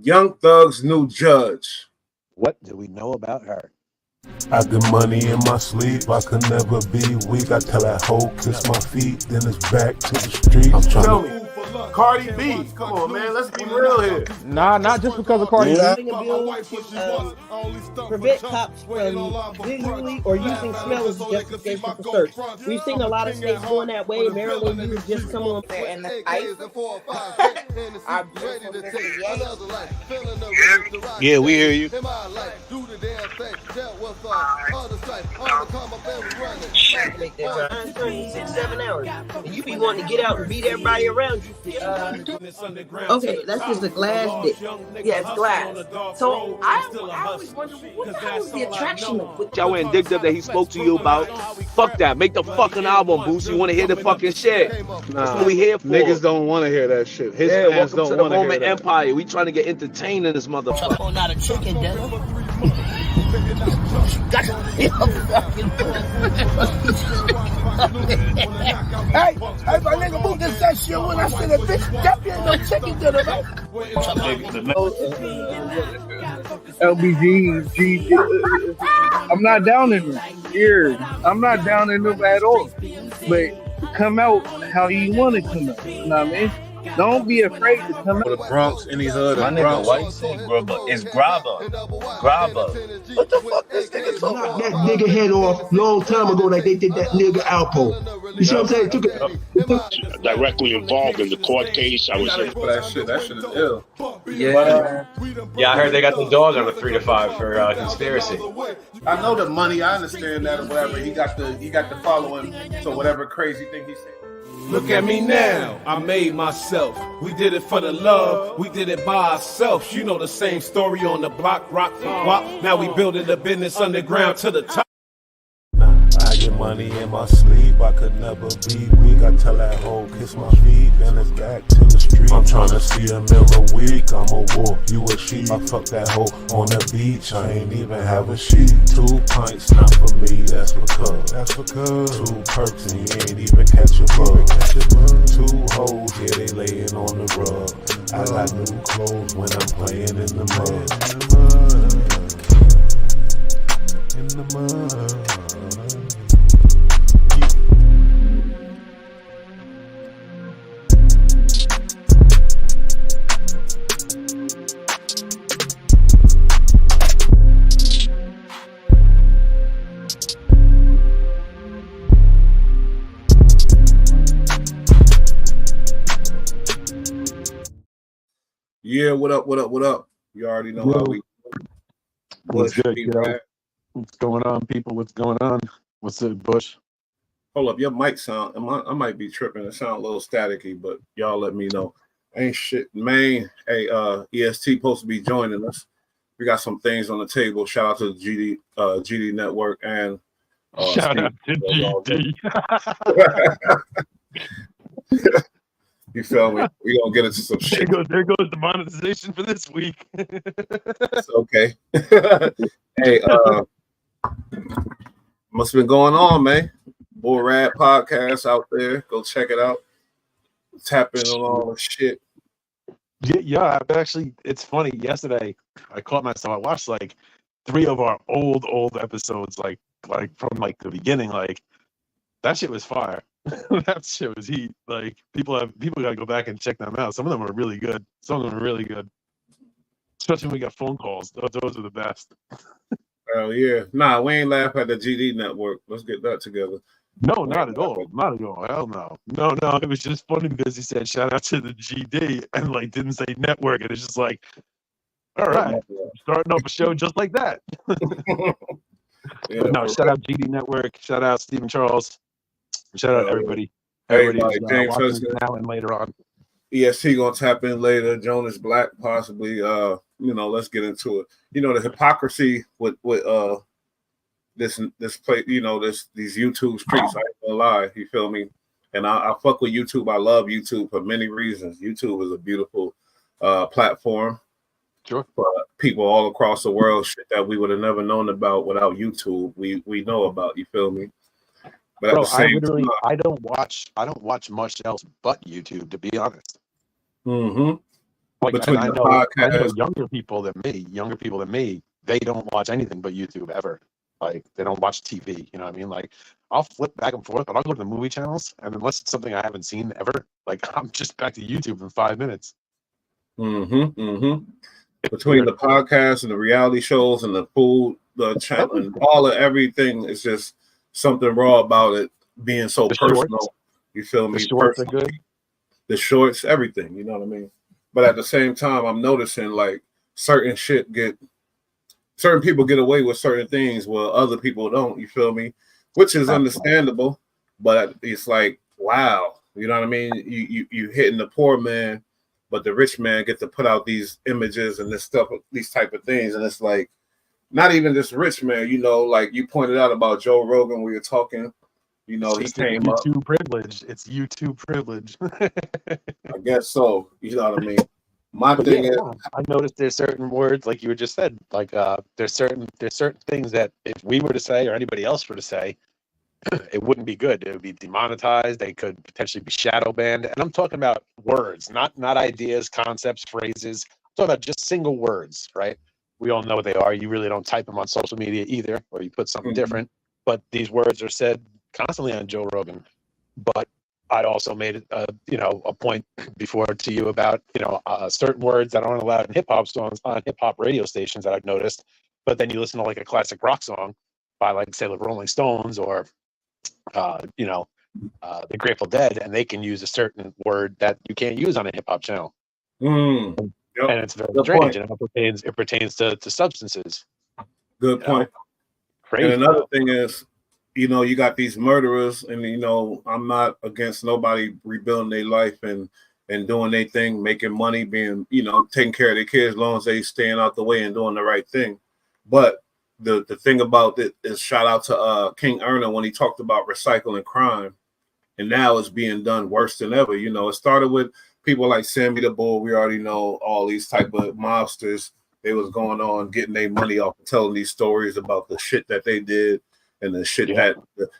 Young Thug's new judge. What do we know about her? I get money in my sleep, I could never be weak. I tell that hoe, kiss my feet, then it's back to the street. I'm trying Tell to... me, Cardi B, come on, man, let's be real here. Nah, not just because of Cardi Yeah. B. Prevent cops from visually or using smell as justification for search. We've seen a lot of states going that way. Maryland, you just come on there and the ice are Yeah, we hear you. make that time 6-7 hours. And you be wanting to get out and beat everybody around you. Okay, that's just a glass dick. Yeah, it's glass. So I always wonder what the hell is the attraction of with Y'all ain't digged up that he spoke to you about. Fuck that. Make the fucking album, Boost. You want to hear the fucking shit. That's what we here for. Niggas don't want to hear that shit. His Yeah, fans welcome to don't the want to hear Moment that. Empire. We trying to get entertained in this motherfucker. on out of chicken dinner? Hey, my nigga moved this that shit when I said that bitch, that ain't no chicken dinner, man. LBG, I'm not down in them. Here, I'm not down in them at all. But come out how you want to come out. You know what I mean? Don't be afraid to come out. The Bronx, any hood My of nigga, Bronx. why you say grubber? It's grabber. Grabber. What the fuck this nigga talking about? That nigga head off long time ago like they did that nigga Alpo. You see what I'm saying? Took it. Directly involved in the court case. I was For that shit. That shit is ill. Yeah. Yeah, I heard they got the dog on a 3 to 5 for conspiracy. I know the money. I understand that or whatever. He got the following. So whatever crazy thing he said. Look at me now, I made myself. We did it for the love, we did it by ourselves. You know the same story on the block, rock, wop. Now we building the business underground to the top. I get money in my sleep, I could never be weak. I tell that hoe, kiss my feet, then it's back to the street. I'm trying to see a meal a week, I'm a wolf, you a sheep. I fuck that hoe on the beach, I ain't even have a sheet. 2 pints, not for me, that's for cuz. 2 perks and you ain't even catch a bug. 2 hoes, yeah, they laying on the rug. I got new clothes when I'm playing in the mud. In the mud. Yeah, what up? You already know how we. What's good, Bush, kiddo? What's going on, people? What's going on? What's up, Bush? Hold up, your mic sound. I might be tripping. It sound a little staticky, but y'all let me know. Ain't shit, man. Hey, EST supposed to be joining us. We got some things on the table. Shout out to the GD Network and Shout out to GD. You feel me? We gonna get into some shit. There goes the monetization for this week. It's okay. Hey, what's been going on, man? Bull Rad podcast out there. Go check it out. Tap in on all the shit. Yeah, I've actually, it's funny. Yesterday, I caught myself. I watched like 3 of our old episodes, like from like the beginning. Like that shit was fire. That shit was heat. Like people gotta go back and check them out. Some of them are really good. Some of them are really good. Especially when we got phone calls. Those are the best. Oh yeah. Nah, we ain't laugh at the GD Network. Let's get that together. No, not at all. Not at all. Hell no. No. It was just funny because he said shout out to the GD and like didn't say network, and it's just like, all right, starting off a show just like that. Yeah, but no, shout out GD Network. Shout out Stephen Charles. Shout out everybody. Everybody, James watching now and later on. EST gonna tap in later. Jonas Black possibly. Let's get into it. You know the hypocrisy with this play. You know these YouTube streets. I ain't gonna lie. You feel me? And I fuck with YouTube. I love YouTube for many reasons. YouTube is a beautiful platform. Sure. For people all across the world, shit that we would have never known about without YouTube. We know about. You feel me? But Bro, I don't watch much else but YouTube, to be honest. Mm-hmm. Like, between and the I know podcast. younger people than me, they don't watch anything but YouTube ever. Like, they don't watch TV. You know what I mean? Like, I'll flip back and forth, but I'll go to the movie channels, and unless it's something I haven't seen ever, like, I'm just back to YouTube in 5 minutes. Between the podcast and the reality shows and the food, the channel, and all of everything, is just something raw about it being so The personal. shorts. You feel The me? shorts are Personal. good. The shorts, everything. You know what I mean? But at the same time, I'm noticing like certain people get away with certain things while other people don't. You feel me? Which is understandable, but it's like, wow, you know what I mean? You hitting the poor man, but the rich man get to put out these images and this stuff, these type of things, and it's like not even just rich man. You know, like you pointed out about Joe Rogan, we were talking. You know, he came up. YouTube privilege. It's YouTube privilege. I guess so. You know what I mean? My thing is, I noticed there's certain words, like you just said, like there's certain things that if we were to say or anybody else were to say, it wouldn't be good. It would be demonetized. They could potentially be shadow banned. And I'm talking about words, not ideas, concepts, phrases. I'm talking about just single words, right? We all know what they are. You really don't type them on social media either, or you put something different. But these words are said constantly on Joe Rogan. But I also made a point before to you about certain words that aren't allowed in hip hop songs on hip hop radio stations that I've noticed. But then you listen to like a classic rock song by like say the Rolling Stones or the Grateful Dead, and they can use a certain word that you can't use on a hip hop channel. And it's very strange, and it pertains to substances. Good point. Crazy. And another thing is, you got these murderers, and I'm not against nobody rebuilding their life and doing their thing, making money, being taking care of their kids as long as they staying out the way and doing the right thing. But the thing about it is, shout out to King Erna when he talked about recycling crime, and now it's being done worse than ever. It started with people like Sammy the Bull. We already know all these type of mobsters. They was going on getting their money off and telling these stories about the shit that they did. And the shit that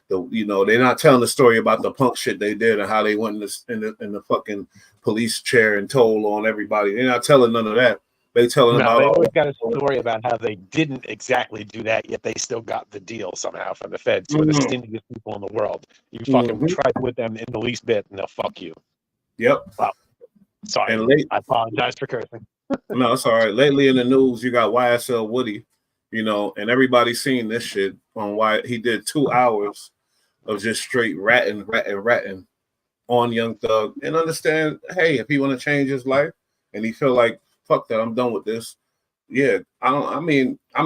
they're not telling the story about the punk shit they did and how they went in the fucking police chair and told on everybody. They're not telling none of that. They telling about. They always got a story about how they didn't exactly do that, yet they still got the deal somehow from the feds. Who are the stingiest people in the world? You fucking try with them in the least bit, and they'll fuck you. Yep. Wow. Sorry, I apologize for cursing. No, it's all right. Lately in the news, you got YSL Woody. And everybody's seen this shit on why he did 2 hours of just straight ratting on Young Thug, and understand, hey, if he want to change his life and he feel like, fuck that, I'm done with this. Yeah, I'm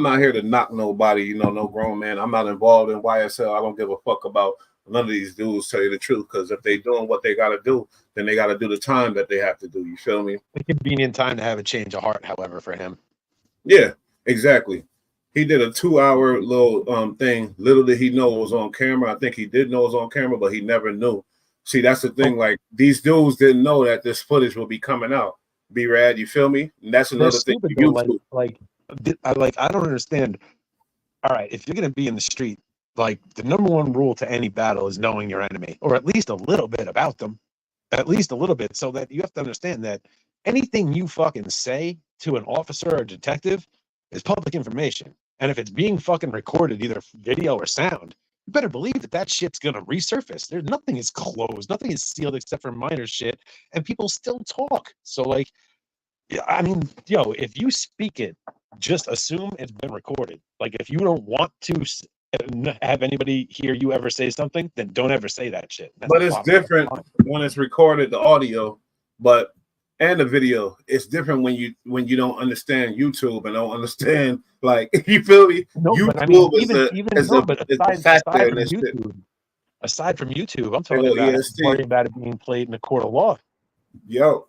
not here to knock nobody, no grown man. I'm not involved in YSL. I don't give a fuck about none of these dudes, tell you the truth, because if they doing what they got to do, then they got to do the time that they have to do. You feel me? A convenient time to have a change of heart, however, for him. Yeah, exactly. He did a 2-hour little thing. Little did he know it was on camera. I think he did know it was on camera, but he never knew. See, that's the thing. Like, these dudes didn't know that this footage will be coming out. B-Rad, you feel me? And that's another thing. I don't understand. All right, if you're going to be in the street, like, the number one rule to any battle is knowing your enemy, or at least a little bit about them. At least a little bit, so that you have to understand that anything you fucking say to an officer or detective is public information. And if it's being fucking recorded, either video or sound, you better believe that shit's gonna resurface. Nothing is closed, nothing is sealed except for minor shit, and people still talk. So, like, if you speak it, just assume it's been recorded. Like, if you don't want to have anybody hear you ever say something, then don't ever say that shit. But it's different when it's recorded, the audio, and the video. It's different when you don't understand YouTube and don't understand, like, you feel me? No, YouTube aside from YouTube, I'm talking about worrying about it being played in a court of law. Yo,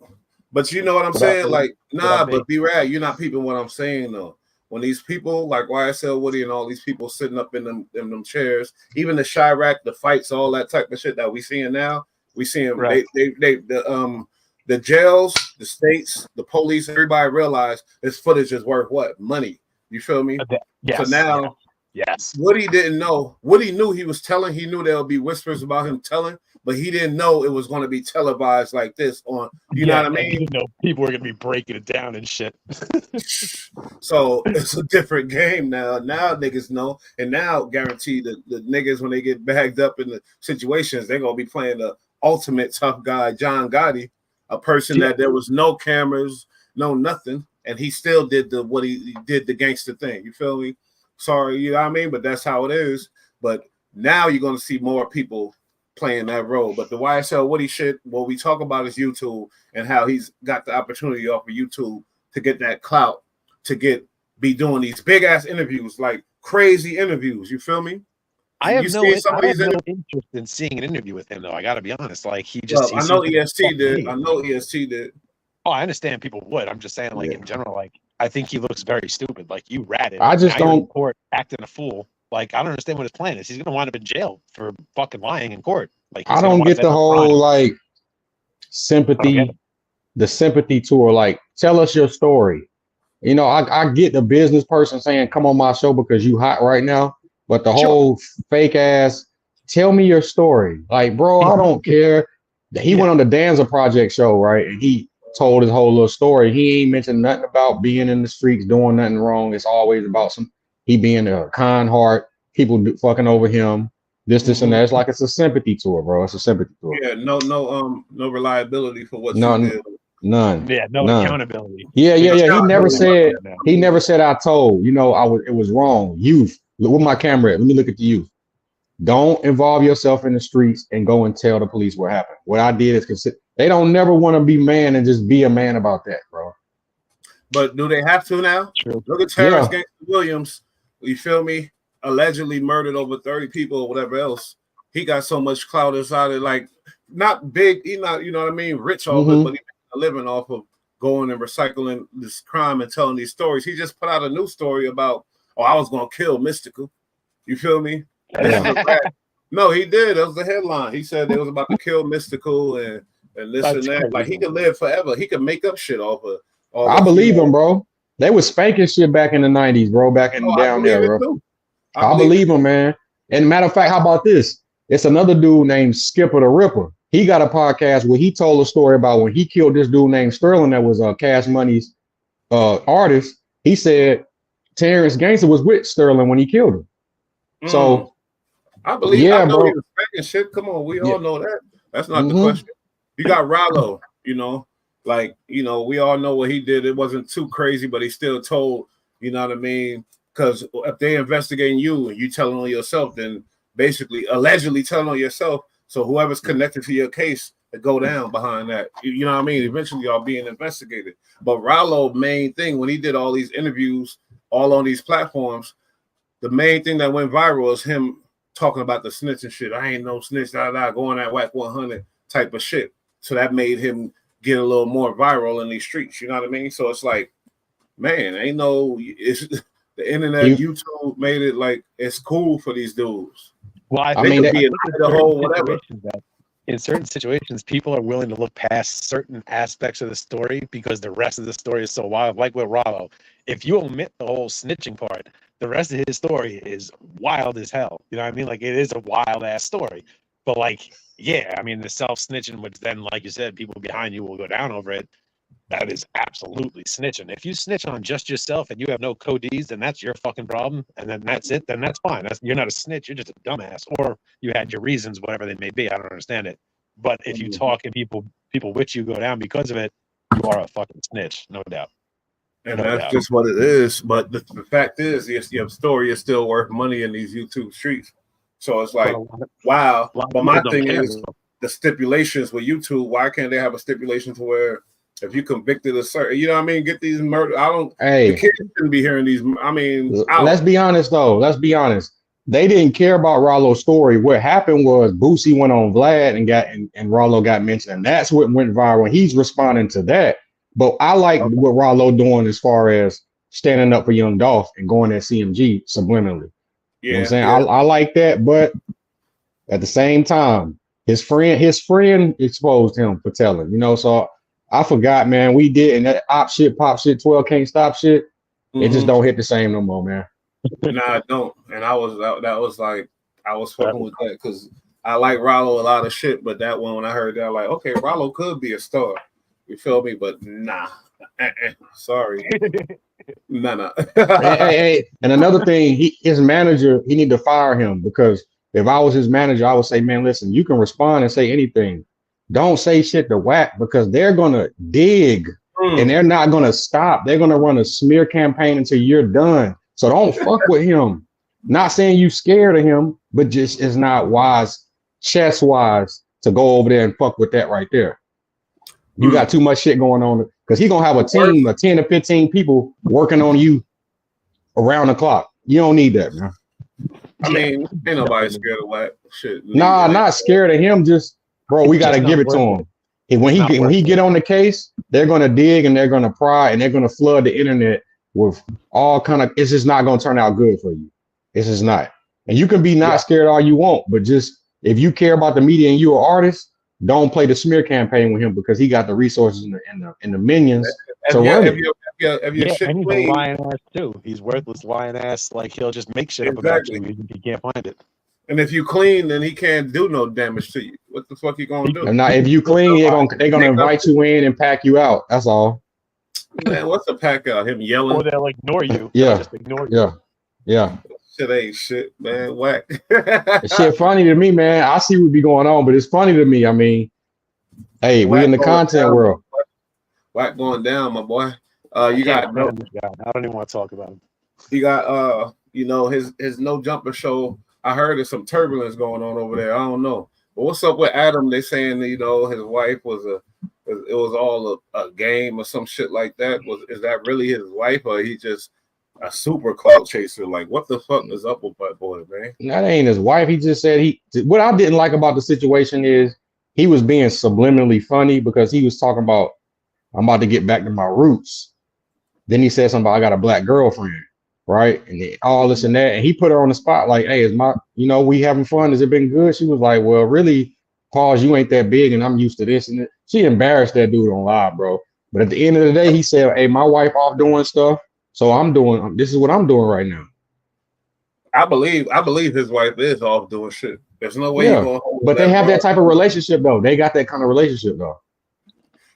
but you know what I'm saying? Like, but B-Rad, you're not peeping what I'm saying though. When these people like YSL Woody and all these people sitting up in them chairs, even the Chirac, the fights, all that type of shit that we seeing now, we seeing the jails, the states, the police, everybody realize this footage is worth what? Money. You feel me? Yes. So now Yes. Woody didn't know. Woody knew he was telling. He knew there would be whispers about him telling, but he didn't know it was going to be televised like this on. You know what I mean? He didn't know people were going to be breaking it down and shit. So it's a different game now. Now niggas know, and now guaranteed the niggas when they get bagged up in the situations, they're gonna be playing the ultimate tough guy, John Gotti, a person that there was no cameras, no nothing, and he still did what he did the gangster thing. You feel me? Sorry, you know what I mean? But that's how it is. But now you're gonna see more people playing that role. But the YSL Woody shit, what we talk about is YouTube and how he's got the opportunity off of YouTube to get that clout, to be doing these big ass interviews, like crazy interviews. You feel me? I have no interest in seeing an interview with him, though. I got to be honest. Like he just. I know EST did. I know EST did. Oh, I understand people would. I'm just saying, like in general, like I think he looks very stupid. Like you ratted. I just now you're in don't court acting a fool. Like I don't understand what his plan is. He's gonna wind up in jail for fucking lying in court. Like I don't get the whole like sympathy, the sympathy tour. Like tell us your story. You know, I get the business person saying, come on my show because you hot right now. But the whole fake ass, tell me your story. Like, bro, I don't care. He went on the Danza Project show, right? And he told his whole little story. He ain't mentioned nothing about being in the streets, doing nothing wrong. It's always about he being a kind heart, people fucking over him, this and that. It's like it's a sympathy tour, bro. It's a sympathy tour. Yeah, no reliability for what you did. None. Yeah, none. Accountability. Yeah. He never said I told. You know, it was wrong. Youth. Look where my camera at. Let me look at the youth. Don't involve yourself in the streets and go and tell the police what happened. What I did is they don't never want to be man and just be a man about that, bro. But do they have to now? True. Look at Terrence Gangster Williams. You feel me? Allegedly murdered over 30 people or whatever else. He got so much clout inside it, like not big. He not, you know what I mean, rich off it, but he made a living off of going and recycling this crime and telling these stories. He just put out a new story about, I was gonna kill Mystical. You feel me? No, he did. That was the headline. He said they was about to kill Mystical and this and that. Crazy. Like he could live forever. He could make up shit off of. I believe him, bro. They was spanking shit back in the 90s, bro. Back in down there, bro. I believe him, man. And matter of fact, how about this? It's another dude named Skipper the Ripper. He got a podcast where he told a story about when he killed this dude named Sterling that was Cash Money's artist. He said Terrence Gangster was with Sterling when he killed him. So I believe I know he was spanking shit. Come on, we all know that. That's not the question. You got Rollo, you know, like, you know, we all know what he did. It wasn't too crazy, but he still told, you know what I mean? Because if they investigating you and you telling on yourself, then basically allegedly telling on yourself. So whoever's connected to your case to go down behind that. You know what I mean? Eventually y'all being investigated. But Rollo, main thing, when he did all these interviews all on these platforms, the main thing that went viral is him talking about the snitch and shit. I ain't no snitch, going at whack 100 type of shit. So that made him get a little more viral in these streets. You know what I mean? So it's like, man, it's the internet, YouTube made it like it's cool for these dudes. Well, I mean, in certain situations, people are willing to look past certain aspects of the story because the rest of the story is so wild. Like with Rollo, if you omit the whole snitching part, the rest of his story is wild as hell. You know what I mean? Like it is a wild ass story. But like, yeah, I mean the self-snitching, which then, like you said, people behind you will go down over it. That is absolutely snitching. If you snitch on just yourself and you have no codees, then that's your fucking problem. And then that's it. Then that's fine. You're not a snitch. You're just a dumbass. Or you had your reasons, whatever they may be. I don't understand it. But if you talk and people with you go down because of it, you are a fucking snitch, no doubt. And that's just what it is. But the fact is, your story is still worth money in these YouTube streets. So it's like, wow. But my thing is the stipulations with YouTube. Why can't they have a stipulation to where if you convicted a certain, you know what I mean, get these murder. The kids shouldn't be hearing these. I mean, let's be honest though. Let's be honest. They didn't care about Rollo's story. What happened was Boosie went on Vlad and Rollo got mentioned, and that's what went viral. He's responding to that. But I like what Rollo doing as far as standing up for Young Dolph and going at CMG subliminally. You know what I'm saying? I like that, but at the same time, his friend exposed him for telling, you know, so I forgot, man. We did, and that op shit, pop shit, 12 can't stop shit. It just don't hit the same no more, man. Nah, I don't. And I was that was like I was fucking with that because I like Rollo a lot of shit, but that one when I heard that, like, okay, Rollo could be a star. You feel me? But nah. Sorry. Nah. hey. And another thing, his manager, he need to fire him because if I was his manager, I would say, man, listen, you can respond and say anything. Don't say shit to Wack because they're gonna dig and they're not gonna stop. They're gonna run a smear campaign until you're done. So don't fuck with him. Not saying you scared of him, but just it's not wise, chess wise, to go over there and fuck with that right there. You got too much shit going on because he's gonna have a team of 10 to 15 people working on you around the clock. You don't need that, man. I mean, ain't nobody scared of Wack. Shit. Nah, not scared of him. Just, bro, we gotta give it to him. And when he get on the case, they're gonna dig and they're gonna pry and they're gonna flood the internet with all kind of. It's just not gonna turn out good for you. It's just not. And you can be not scared all you want, but just if you care about the media and you're an artist, don't play the smear campaign with him because he got the resources and the minions to run it. And he's a lying ass too. He's worthless lying ass. Like he'll just make shit up about you if he can't find it. And if you clean, then he can't do no damage to you. What the fuck you gonna do? And now, if you clean, they're gonna invite you in and pack you out. That's all. Man, what's a pack out? Him yelling? Or they'll ignore you. Yeah, just ignore you. Yeah. Shit ain't shit, man. Wack. Shit funny to me, man. I see what be going on, but it's funny to me. I mean, hey, we in the content world. Wack going down, my boy. You got no. I don't even want to talk about him. You got his no jumper show. I heard there's some turbulence going on over there. I don't know. But what's up with Adam? They saying his wife was it was all a game or some shit like that. Is that really his wife or he just a super clout chaser? Like what the fuck is up with that boy, man? That ain't his wife. He just said what I didn't like about the situation is he was being subliminally funny because he was talking about I'm about to get back to my roots. Then he said something about I got a black girlfriend. Right. And all this and that. And he put her on the spot like, hey, we having fun? Has it been good? She was like, well, really, Pauls, you ain't that big and I'm used to this. And she embarrassed that dude on live, bro. But at the end of the day, he said, hey, my wife off doing stuff. So this is what I'm doing right now. I believe his wife is off doing shit. There's no way you're going home. But they have that type of relationship, though. They got that kind of relationship, though.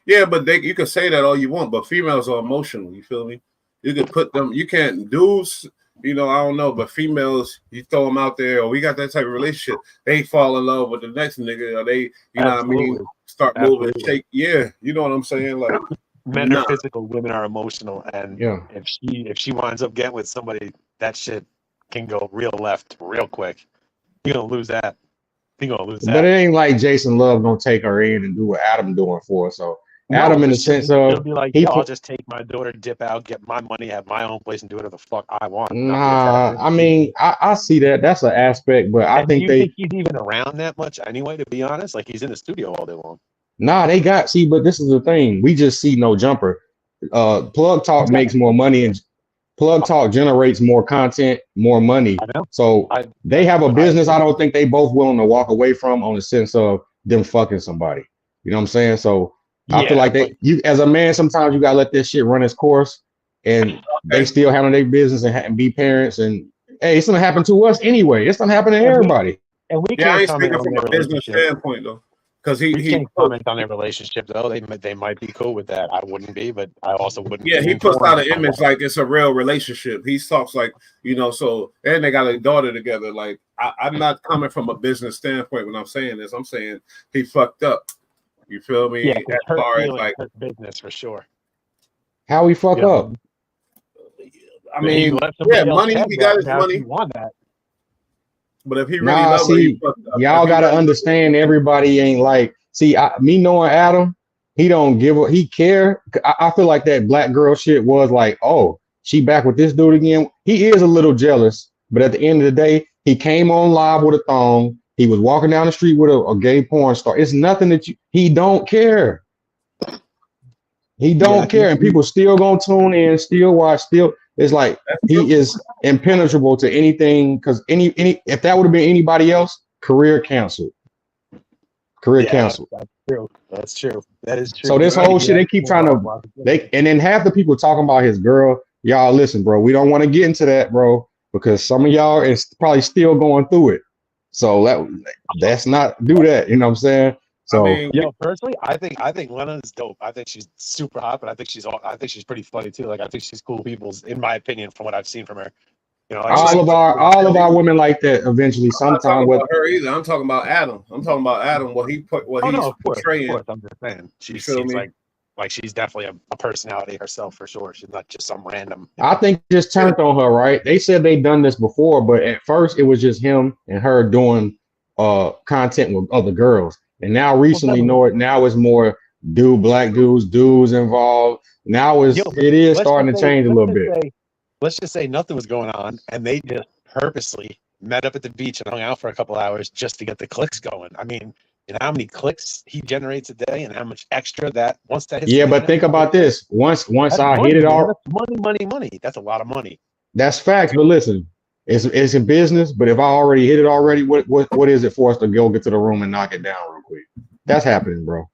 Yeah, but you can say that all you want, but females are emotional. You feel me? You can put them, you can't dudes, I don't know, but females, you throw them out there, or we got that type of relationship, they fall in love with the next nigga, or they, know what I mean, start moving, shake. Yeah, you know what I'm saying? Like men are physical, women are emotional, and if she winds up getting with somebody, that shit can go real left real quick. You're gonna lose that. But it ain't like Jason Love gonna take her in and do what Adam doing for her. So Adam, in the sense of, be like, I'll just take my daughter, dip out, get my money, have my own place, and do whatever the fuck I want. Nah, I mean, I see that. That's an aspect, but I think think he's even around that much anyway. To be honest, like he's in the studio all day long. Nah, but this is the thing. We just see no jumper. Plug Talk makes more money, and Plug Talk generates more content, more money. So they have a business. I don't think they both willing to walk away from on the sense of them fucking somebody. You know what I'm saying? So. I feel like you as a man, sometimes you gotta let this shit run its course, and they still handle their business and be parents. And hey, it's gonna happen to us anyway. It's gonna happen to everybody. And we can't comment from a business standpoint though, because he can't comment on their relationship though. They might be cool with that. I wouldn't be, but I also wouldn't. Yeah, he puts out an image like it's a real relationship. He talks like so, and they got a daughter together. Like I'm not coming from a business standpoint when I'm saying this. I'm saying he fucked up. You feel me? Yeah, as far as like business for sure. How he fuck up? I mean, money. He got his money. Want that? But if he really loves her, he fucked up. Y'all gotta understand. Everybody ain't like. See, me knowing Adam, he don't give a. He care. I feel like that black girl shit was like, oh, she back with this dude again. He is a little jealous, but at the end of the day, he came on live with a thong. He was walking down the street with a gay porn star. It's nothing that he don't care. He don't care. And people still gonna tune in, still watch, it's like he is impenetrable to anything because if that would have been anybody else, career canceled. Canceled. That's true. That is true. So this whole shit, they keep trying to and then half the people talking about his girl. Y'all listen, bro. We don't want to get into that, bro. because some of y'all is probably still going through it. So that's not do that. You know what I'm saying? So I mean, Yo, personally, I think Lena is dope. I think she's super hot, but I think she's pretty funny too. Like I think she's cool people, in my opinion, from what I've seen from her. You know, like all of our women like that eventually. I'm not talking Sometime with about her either. I'm talking about Adam. I'm talking about Adam. What he's of portraying. course, I'm just saying she You feel seems me? like she's definitely a personality herself for sure. She's not just some random. I think it just turned on her, right? They said they done this before, but at first it was just him and her doing content with other girls. And now recently, now it's more black dudes involved. Now it is starting to change a little bit. Let's just say nothing was going on, and they just purposely met up at the beach and hung out for a couple hours just to get the clicks going. I mean, you know how many clicks he generates a day, and how much extra that once that hits. Yeah, but think about this. Once I money, hit it man. all, That's money. That's a lot of money. that's facts. But listen, it's a business. But if I already hit it already, what is it for us to go get to the room and knock it down real quick? That's happening, bro.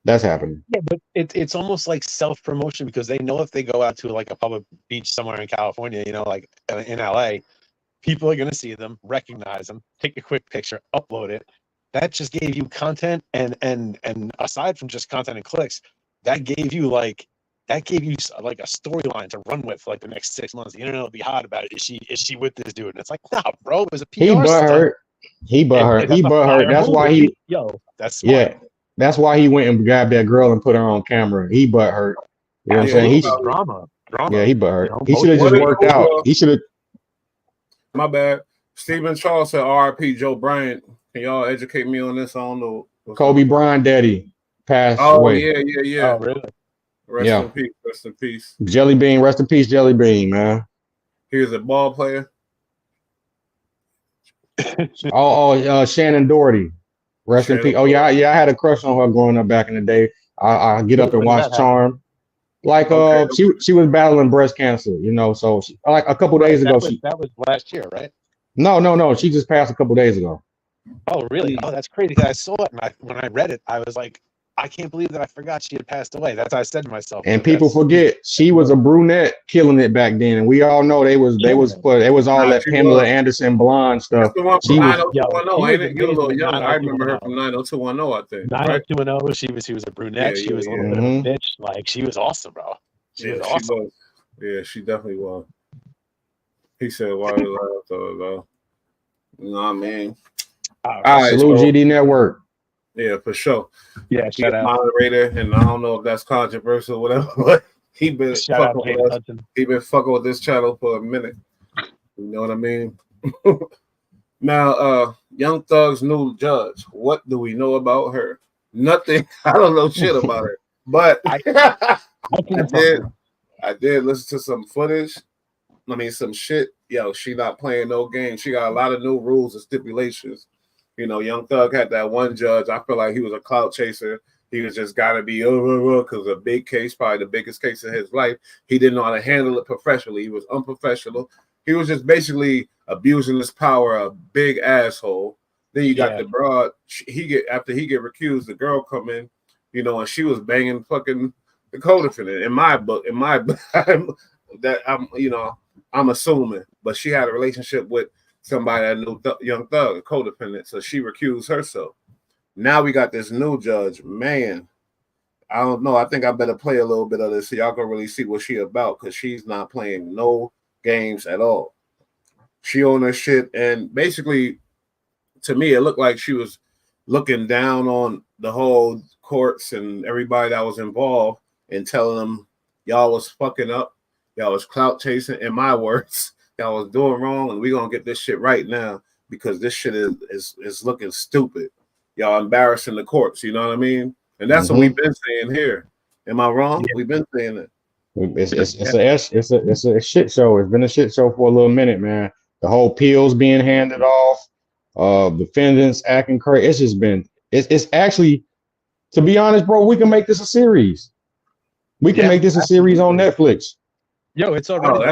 That's happening. Yeah, but it's almost like self-promotion, because they know if they go out to like a public beach somewhere in California, you know, like in LA, people are gonna see them, recognize them, take a quick picture, upload it. That just gave you content, and aside from just content and clicks, that gave you like a storyline to run with for like the next 6 months. The internet will be hot about it. Is she with this dude? And it's like, nah, bro, it was a PR He butthurt. He butthurt. That's why he. That's smart. Yeah. That's why he went and grabbed that girl and put her on camera. He butthurt. You know what I'm saying? He drama. Yeah, he butthurt. He should have just worked out. He should have. My bad. Stephen Charles said R.I.P. Joe Bryant. Can y'all educate me on this? I don't know. Kobe Bryant daddy passed away. Yeah. Oh, really? Rest in peace. Jelly Bean, rest in peace, Jelly Bean, man. He was a ball player. Shannon Doherty. Rest in peace. Oh yeah, I had a crush on her growing up back in the day. I get up and watch Charm. Like she was battling breast cancer, you know. So like a couple days ago, that was last year, right? No. She just passed a couple days ago. Oh really? Oh, that's crazy. I saw it, and when I read it, I was like, I can't believe that I forgot she had passed away. That's what I said to myself. And people forget she was a brunette killing it back then, and we all know they was all that Pamela Anderson blonde stuff. She was 90210, ain't it? You're a little young. I remember her from 90210, I think. 90210. She was a brunette. She was a little bit of a bitch. Like she was awesome, bro. She was awesome. Yeah, she definitely was. He said, "Why?" You know what I mean? All right, salute GD Network. Yeah, for sure. Yeah, he's a moderator, and I don't know if that's controversial or whatever, but he been fucking with us. He been fucking with this channel for a minute. You know what I mean? Now, Young Thug's new judge. What do we know about her? Nothing. I don't know shit about her, but I did listen to some footage. I mean, some shit. Yo, she not playing no game. She got a lot of new rules and stipulations. You know, Young Thug had that one judge. I feel like he was a clout chaser. He was just got to be because a big case, probably the biggest case in his life. He didn't know how to handle it professionally. He was unprofessional. He was just basically abusing his power, a big asshole. Then you got the broad. After he get recused, the girl come in, you know, and she was banging fucking the co-defendant. In my book, that I'm assuming, but she had a relationship with somebody that knew Young Thug, a co-defendant, so she recused herself. Now we got this new judge. Man, I don't know. I think I better play a little bit of this so y'all can really see what she about, because she's not playing no games at all. She on her shit, and basically, to me, it looked like she was looking down on the whole courts and everybody that was involved and telling them y'all was fucking up, y'all was clout chasing, in my words. Y'all was doing wrong, and we're gonna get this shit right now because this shit is looking stupid. Y'all embarrassing the courts, you know what I mean? And that's what we've been saying here. Am I wrong? Yeah. We've been saying it. It's a shit show. It's been a shit show for a little minute, man. The whole appeals being handed off, defendants acting crazy. It's just been it's actually, to be honest, bro, we can make this a series. We can make this a series on Netflix. Yo, it's already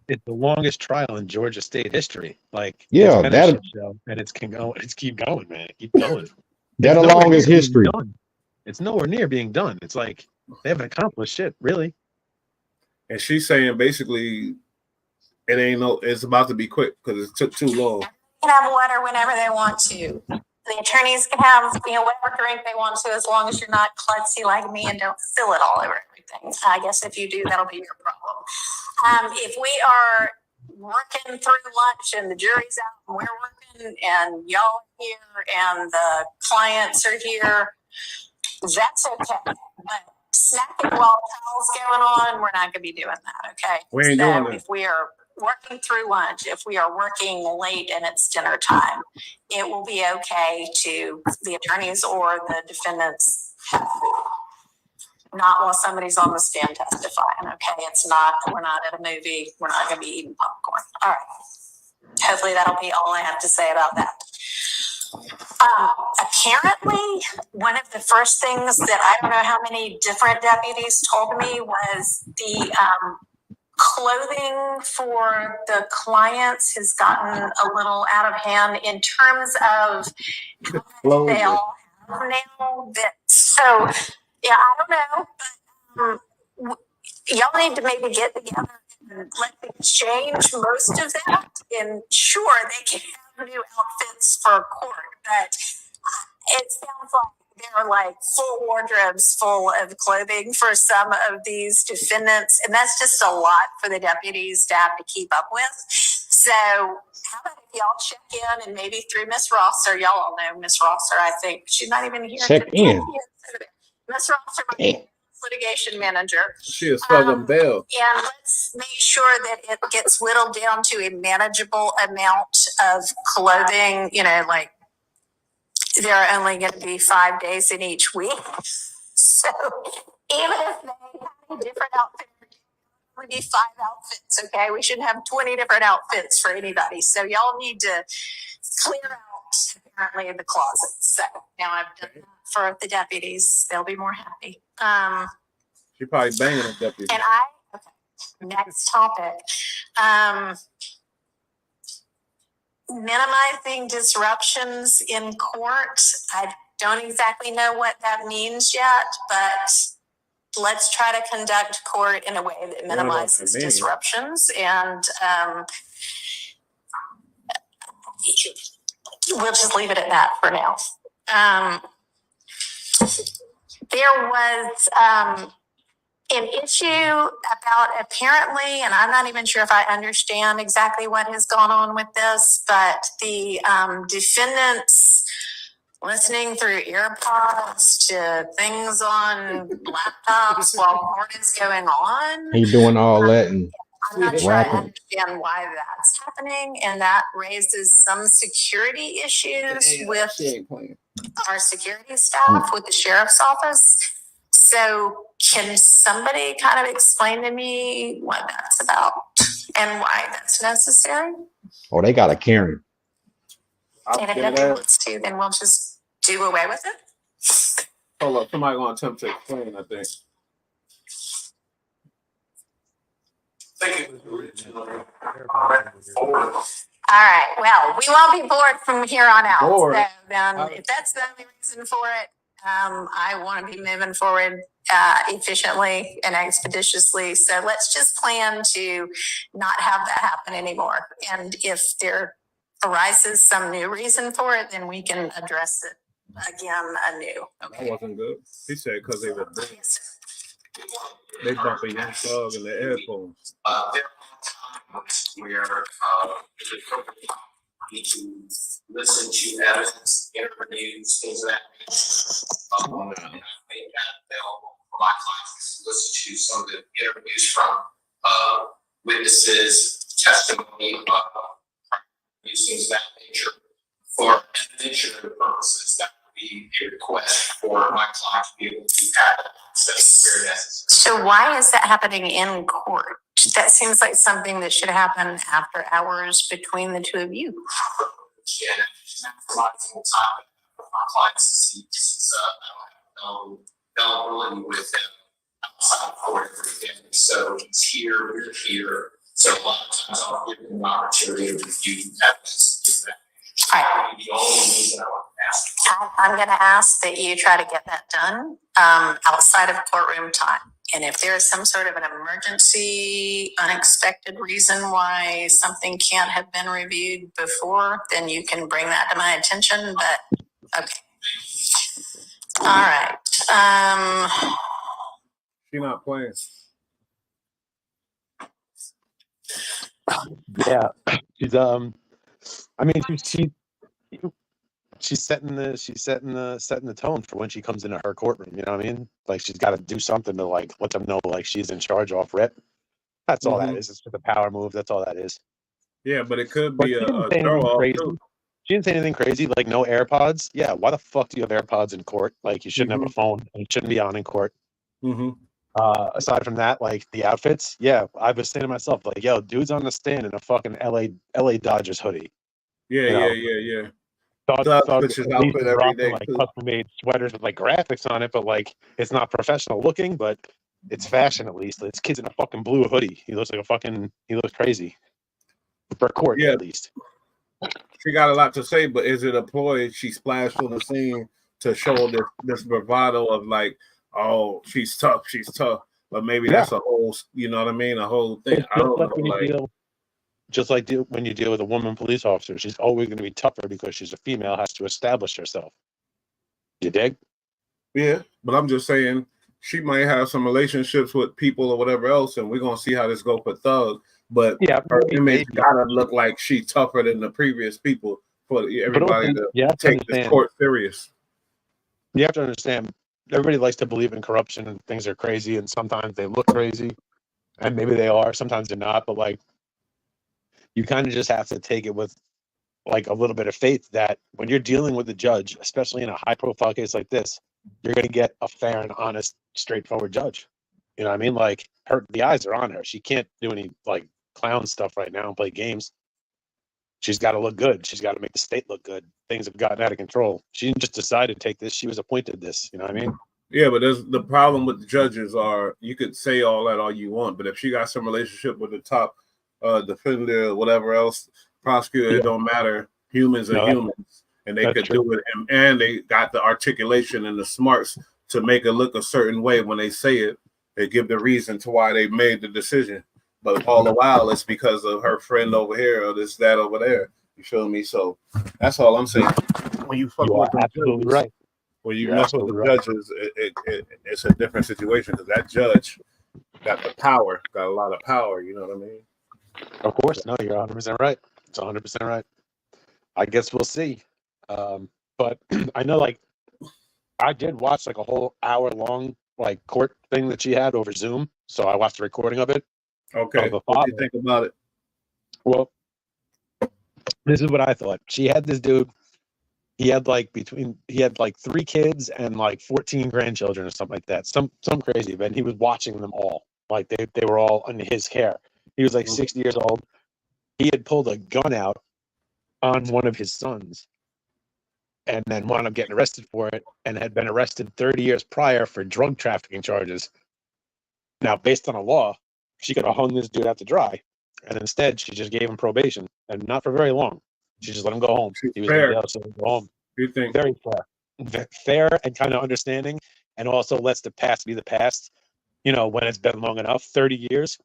it's the longest trial in Georgia state history. Like, yeah, that show, and it's keep going, man. Keep going. That along is history. It's nowhere near being done. It's like they haven't accomplished shit, really. And she's saying basically It ain't no. It's about to be quick because it took too long. Can have water whenever they want to. The attorneys can have whatever drink they want to, as long as you're not klutzy like me and don't spill it all over everything. I guess if you do, that'll be your problem. If we are working through lunch and the jury's out and we're working and y'all are here and the clients are here, that's okay. But snacking while Kyle's going on, we're not going to be doing that, okay? We ain't doing that. If we are working through lunch, if we are working late and it's dinner time, it will be okay to the attorneys or the defendants have food. Not while somebody's on the stand testifying, okay? It's not, we're not at a movie, we're not going to be eating popcorn. All right. Hopefully that'll be all I have to say about that. Apparently, one of the first things that I don't know how many different deputies told me was the clothing for the clients has gotten a little out of hand in terms of how they all have now. So, yeah, I don't know. Y'all need to maybe get together and let them change most of that. And sure, they can have new outfits for court, but it sounds like there are like full wardrobes full of clothing for some of these defendants, and that's just a lot for the deputies to have to keep up with. So how about if y'all check in and maybe through Miss Rosser, y'all all know Miss Rosser, I think. She's not even here. Check in. Miss Rosser, my litigation manager. She a Southern Belle. And let's make sure that it gets whittled down to a manageable amount of clothing, like there are only going to be 5 days in each week. So even if they have a different outfit, we need 5 outfits, okay? We shouldn't have 20 different outfits for anybody. So y'all need to clear out, apparently, the closets. So now I've done that for the deputies. They'll be more happy. She probably banging a deputy. And next topic. Minimizing disruptions in court. I don't exactly know what that means yet, but let's try to conduct court in a way that minimizes disruptions. And we'll just leave it at that for now. There was an issue about apparently, and I'm not even sure if I understand exactly what has gone on with this, but the defendants listening through earpods to things on laptops while court is going on. He doing all that and I'm not sure I understand why that's happening, and that raises some security issues with our security staff, with the sheriff's office. So can somebody kind of explain to me what that's about and why that's necessary? Oh, they got a Karen. And if nobody wants to, then we'll just do away with it. Hold up, somebody gonna attempt to explain, I think. All right. Well, we won't be bored from here on out. Bored. So then, if that's the only reason for it, I want to be moving forward efficiently and expeditiously. So let's just plan to not have that happen anymore. And if there arises some new reason for it, then we can address it again anew. That wasn't good. He said because they were they bumping young thug in the headphones. There are times where need to listen to evidence, interviews, things of that nature. And I made that available for my clients to listen to some of the interviews from witnesses, testimony, things of that nature. For evidentiary purposes, that would be a request for my client to be able to have access where necessary. So why is that happening in court? That seems like something that should happen after hours between the two of you. Yeah, just maximizing the time for my clients to see, since I don't have no availability with them outside of court every day. So he's here, we're here. So a lot of times I'll give them an opportunity to review evidence. Right. The only reason I want to ask. I'm going to ask that you try to get that done outside of courtroom time. And if there's some sort of an emergency, unexpected reason why something can't have been reviewed before, then you can bring that to my attention. But okay. All right. She's not playing. Yeah, she's I mean, she's setting the tone for when she comes into her courtroom. You know what I mean? Like she's got to do something to like let them know like she's in charge off rip. That's all that is. It's just a power move. That's all that is. Yeah, but it could be a throw crazy. off too. She didn't say anything crazy, like no AirPods. Yeah, why the fuck do you have AirPods in court? Like you shouldn't have a phone and it shouldn't be on in court. Aside from that, like the outfits, yeah, I was saying to myself, like, yo, dude's on the stand in a fucking LA Dodgers hoodie. Yeah. Thug his outfit every day. Like custom made sweaters with like graphics on it, but like it's not professional looking, but it's fashion at least. This kid's in a fucking blue hoodie. He looks crazy. For court, at least. She got a lot to say, but is it a ploy? She splashed on the scene to show this bravado of like, oh, she's tough, but maybe that's a whole, you know what I mean, a whole thing. I don't know. Just like when you deal with a woman police officer, she's always going to be tougher because she's a female, has to establish herself. You dig? Yeah, but I'm just saying she might have some relationships with people or whatever else, and we're gonna see how this go for Thug. But her image gotta look like she's tougher than the previous people for everybody to take this court serious. You have to understand, everybody likes to believe in corruption and things are crazy, and sometimes they look crazy, and maybe they are, sometimes they're not, but like you kind of just have to take it with like a little bit of faith that when you're dealing with a judge, especially in a high profile case like this, you're going to get a fair and honest, straightforward judge. You know what I mean? Like the eyes are on her. She can't do any like clown stuff right now and play games. She's got to look good. She's got to make the state look good. Things have gotten out of control. She didn't just decide to take this. She was appointed this. You know what I mean? Yeah, but there's the problem with the judges are you could say all that all you want, but if she got some relationship with the top defender or whatever else, prosecutor, it don't matter. Humans are humans, and they could do it, and they got the articulation and the smarts to make it look a certain way when they say it. They give the reason to why they made the decision, but all the while it's because of her friend over here or this, that over there. You feel me? So that's all I'm saying. When you fuck with the judges, right. When you mess with the judges, it's a different situation because that judge got the power, got a lot of power. You know what I mean? Of course. No, you're 100% right. It's 100% right. I guess we'll see. But I know, like, I did watch like a whole hour-long like court thing that she had over Zoom. So I watched the recording of it. Okay. What do you think about it? Well, this is what I thought. She had this dude. He had like 3 kids and like 14 grandchildren or something like that. Some crazy event. He was watching them all. Like they were all under his care. He was like 60 years old. He had pulled a gun out on one of his sons and then wound up getting arrested for it and had been arrested 30 years prior for drug trafficking charges. Now, based on a law, she could have hung this dude out to dry. And instead, she just gave him probation and not for very long. She just let him go home. He was in jail, so he go home. You think? Very fair. Fair and kind of understanding, and also lets the past be the past. You know, when it's been long enough, 30 years,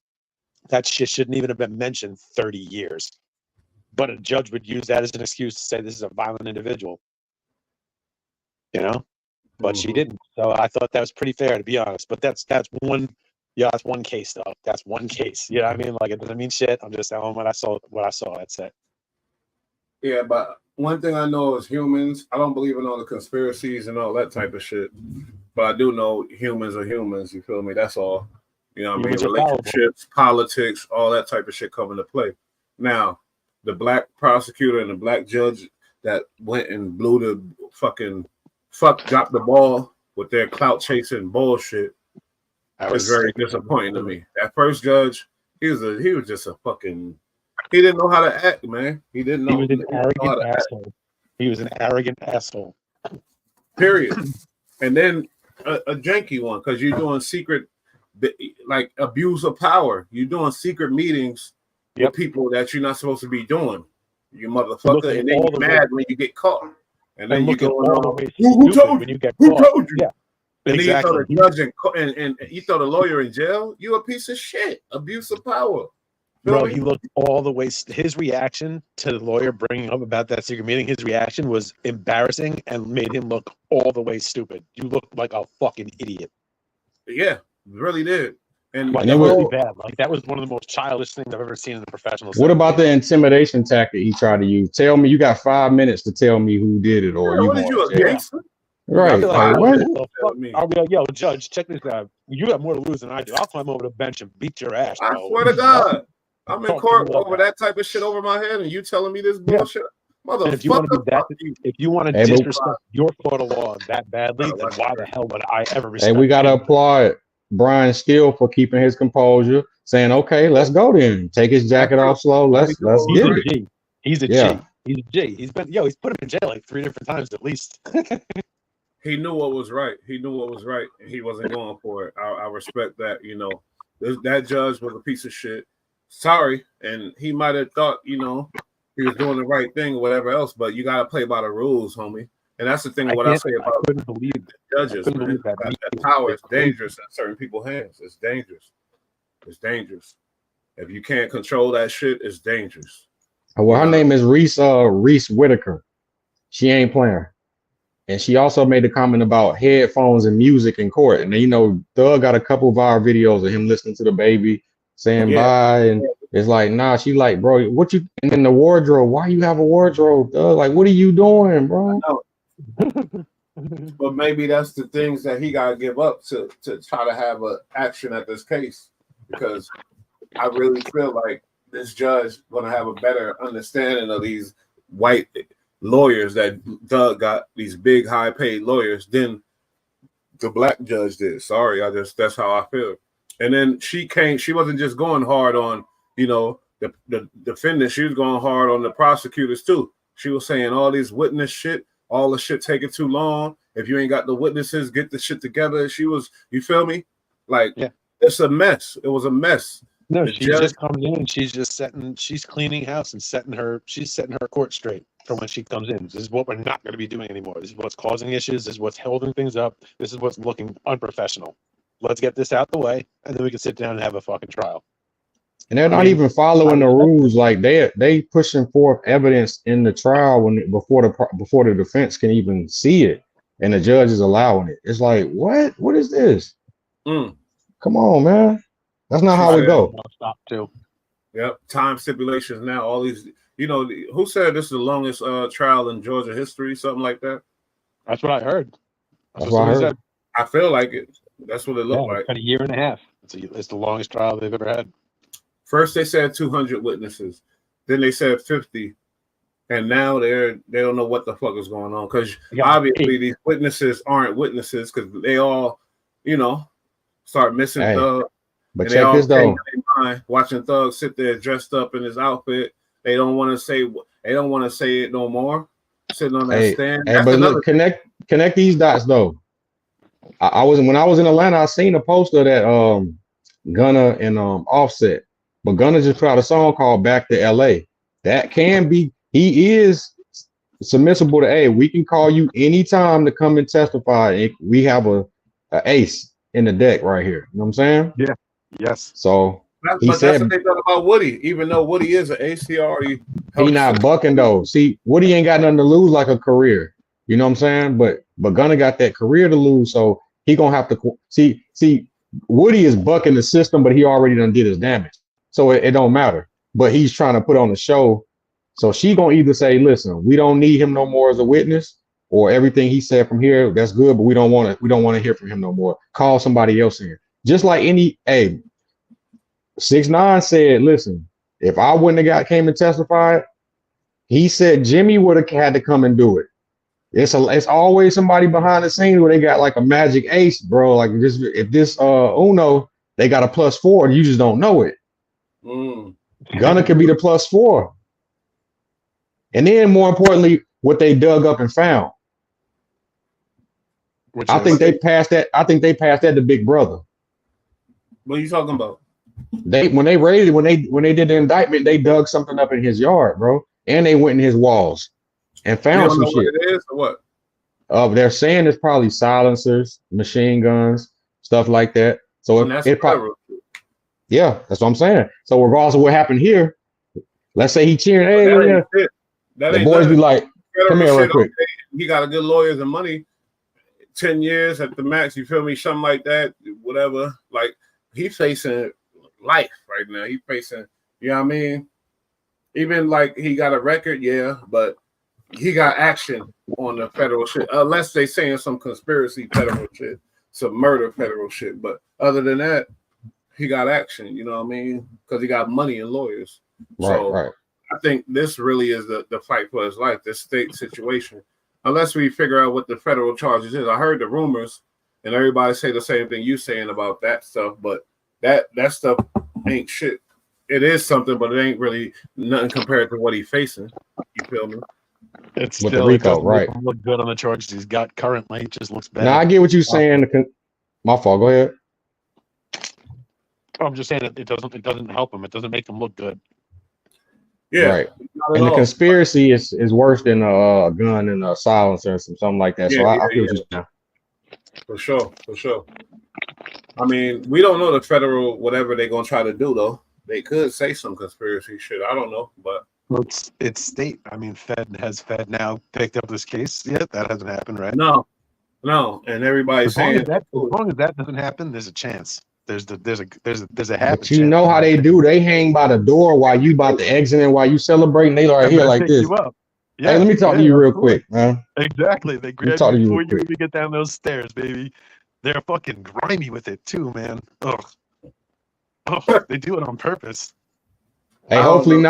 that shit shouldn't even have been mentioned 30 years. But a judge would use that as an excuse to say this is a violent individual. You know? But she didn't. So I thought that was pretty fair, to be honest. But that's one case, though. That's one case. You know what I mean? Like, it doesn't mean shit. I'm just telling what I saw. That's it. Yeah, but one thing I know is humans. I don't believe in all the conspiracies and all that type of shit. But I do know humans are humans. You feel me? That's all. You know what I mean? Relationships, politics, all that type of shit come into play. Now, the black prosecutor and the black judge that went and blew the dropped the ball with their clout chasing bullshit was very disappointing to me. That first judge, he was just a fucking. He didn't know how to act, man. He didn't know. He was an arrogant asshole. He was an arrogant asshole. Period. And then a janky one because you're doing secret, like abuse of power. You're doing secret meetings with people that you're not supposed to be doing. You motherfucker, and then you're mad when you get caught. And then you go, who told you? Who told you? Yeah. And Exactly. then you throw the judge and you throw the lawyer in jail. You a piece of shit. Abuse of power. Bro, he looked all the way. His reaction to the lawyer bringing up about that secret meeting, his reaction was embarrassing and made him look all the way stupid. You look like a fucking idiot. Yeah, really did. And like, it was really bad. Like that was one of the most childish things I've ever seen in the professional. What about the intimidation tactic he tried to use? Tell me, you got 5 minutes to tell me who did it, or you what going a gangster? Right. Like, what? I'll be like, yo, judge, check this out. You got more to lose than I do. I'll climb over the bench and beat your ass, bro. I swear to God. I'm in court over that type of shit over my head, and you telling me this bullshit? Motherfucker. If you want to do that, if you want to disrespect your court of law that badly, then why the hell would I ever respect? Hey, we gotta applaud Brian Steele for keeping his composure, saying, "Okay, let's go then. Take his jacket off slow. Let's get it." He's a G. He's a G. He's put him in jail like 3 different times at least. He knew what was right. He knew what was right, and he wasn't going for it. I respect that. You know, that judge was a piece of shit. Sorry, and he might have thought, you know, he was doing the right thing or whatever else, but you got to play by the rules, homie. And that's the thing. What I say about the judges, man. That power is dangerous in certain people's hands. It's dangerous. It's dangerous. If you can't control that shit, it's dangerous. Well, her name is Reese Whitaker. She ain't playing. And she also made a comment about headphones and music in court. And then, you know, Thug got a couple of our videos of him listening to the baby saying bye. And it's like, nah, she like, bro, what you, and then the wardrobe, why you have a wardrobe, Thug? Like, what are you doing, bro? But maybe that's the things that he got to give up to try to have an action at this case. Because I really feel like this judge going to have a better understanding of these white lawyers that Doug got, these big high paid lawyers, than the black judge did. Sorry, that's how I feel. And then she wasn't just going hard on, you know, the defendant, she was going hard on the prosecutors too. She was saying all these witness shit, all the shit taking too long. If you ain't got the witnesses, get the shit together. She was, you feel me? Like, it's a mess. It was a mess. No, she just comes in and she's cleaning house and setting her court straight for when she comes in. This is what we're not going to be doing anymore. This is what's causing issues. This is what's holding things up. This is what's looking unprofessional. Let's get this out the way, and then we can sit down and have a fucking trial. And they're not even following the rules. Like they pushing forth evidence in the trial before the defense can even see it, and the judge is allowing it. It's like, what? What is this? Come on, man. That's not how it go. Stop too. Yep. Time stipulations now. All these, you know, who said this is the longest trial in Georgia history? Something like that. That's what I heard. That's what I heard. Said. I feel like it. That's what it looked like. A year and a half. It's the longest trial they've ever had. First they said 200 witnesses, then they said 50, and now they don't know what the fuck is going on, because obviously these witnesses aren't witnesses, because they all, you know, start missing Thug. But check this though. Watching Thug sit there dressed up in his outfit, they don't want to say it no more. Sitting on that stand. Hey, but look, connect these dots though. When I was in Atlanta, I seen a poster that Gunna and Offset, but Gunna just put out a song called "Back to LA." That can be, he is submissible to, hey, we can call you anytime to come and testify. We have a ace in the deck right here. You know what I'm saying? Yeah. Yes. So that's what they thought about Woody. Even though Woody is an ace, he not bucking though. See, Woody ain't got nothing to lose, like a career. You know what I'm saying? But Gunna got that career to lose, so he gonna have to see. Woody is bucking the system, but he already done did his damage, so it don't matter. But he's trying to put on the show, so she gonna either say, "Listen, we don't need him no more as a witness," or everything he said from here, that's good, but we don't want to hear from him no more. Call somebody else in. Just like 6ix9ine said, "Listen, if I wouldn't have came and testified," he said Jimmy would have had to come and do it. It's always somebody behind the scenes where they got like a magic ace, bro. Like if this Uno, they got a +4, you just don't know it. Gunna could be the +4. And then more importantly, what they dug up and found. I think they passed that to Big Brother. What are you talking about? When they did the indictment, they dug something up in his yard, bro. And they went in his walls and found some shit. What it is or what? They're saying it's probably silencers, machine guns, stuff like that. So And that's it probably, federal. yeah, that's what I'm saying. So regardless of what happened here, let's say he cheering, hey, That yeah, ain't shit. That the ain't boys be nothing. like, Federal come here real shit, quick. okay. He got a good lawyers and money. 10 years at the max, you feel me? Something like that, whatever. Like, he facing life right now. He facing, you know what I mean? Even like he got a record, yeah, but he got action on the federal shit. Unless they saying some conspiracy federal shit, some murder federal shit. But other than that, he got action, you know what I mean? Because he got money and lawyers. So Right. I think this really is the fight for his life, this state situation. Unless we figure out what the federal charges is. I heard the rumors, and everybody say the same thing you saying about that stuff, but that stuff ain't shit. It is something, but it ain't really nothing compared to what he's facing. You feel me? It's With the still, it RICO, doesn't make right. him look good on the charges he's got currently. It just looks bad. Now I get what you're saying. My fault. Go ahead. I'm just saying it doesn't help him. It doesn't make him look good. Yeah, Right. not at And the all. conspiracy is worse than a gun and a silencer or something like that. So Yeah, I feel what you're saying. For sure. I mean, we don't know the federal whatever they're gonna try to do though. They could say some conspiracy shit. I don't know, but Well, it's state. I mean, Fed now picked up this case yet? That hasn't happened, right? no, and everybody's As long saying as that doesn't happen, there's a chance. There's a half. But you know how they do. They hang by the door while you about to exit and while you celebrating. They are here like this. Yeah, Hey, let me talk to you real quick, man. Exactly. They grab talk to you you before real you quick. even get down those stairs, baby. They're fucking grimy with it too, man. Ugh. They do it on purpose. Hey, hopefully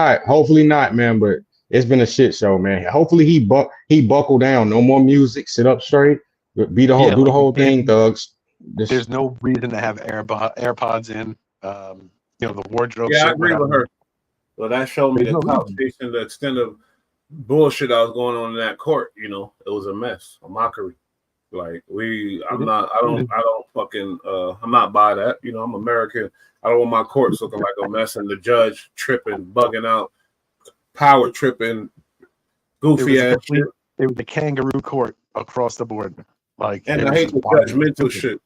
not, man. But it's been a shit show, man. Hopefully he buckle down. No more music. Sit up straight. Do the whole thing, thugs. There's no reason to have AirPods in. The wardrobe. yeah, I shit, agree with whatever. her. Well, that showed me There's the no reason. conversation, the extent of bullshit that was going on in that court. You know, it was a mess, a mockery. Like I'm not fucking I'm not by that. You know, I'm American. I don't want my courts looking like a mess and the judge tripping, bugging out, power tripping, goofy ass shit. It was a kangaroo court across the board. Like, And I hate the judgmental shit.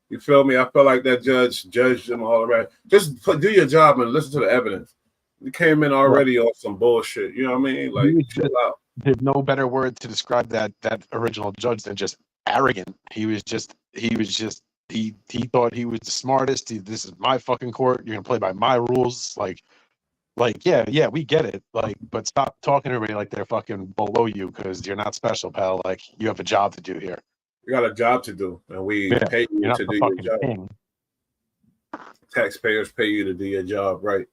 You feel me? I felt like that judge judged them all around. Just do your job and listen to the evidence. You came in already on some bullshit. You know what I mean? Like, chill out. There's no better word to describe that original judge than just arrogant. He thought he was the smartest. This is my fucking court. You're gonna play by my rules. Like, yeah, we get it. Like, but stop talking to everybody like they're fucking below you because you're not special, pal. Like, you have a job to do here. You got a job to do, and we pay you You're not to the do your fucking job. king. Taxpayers pay you to do your job, right?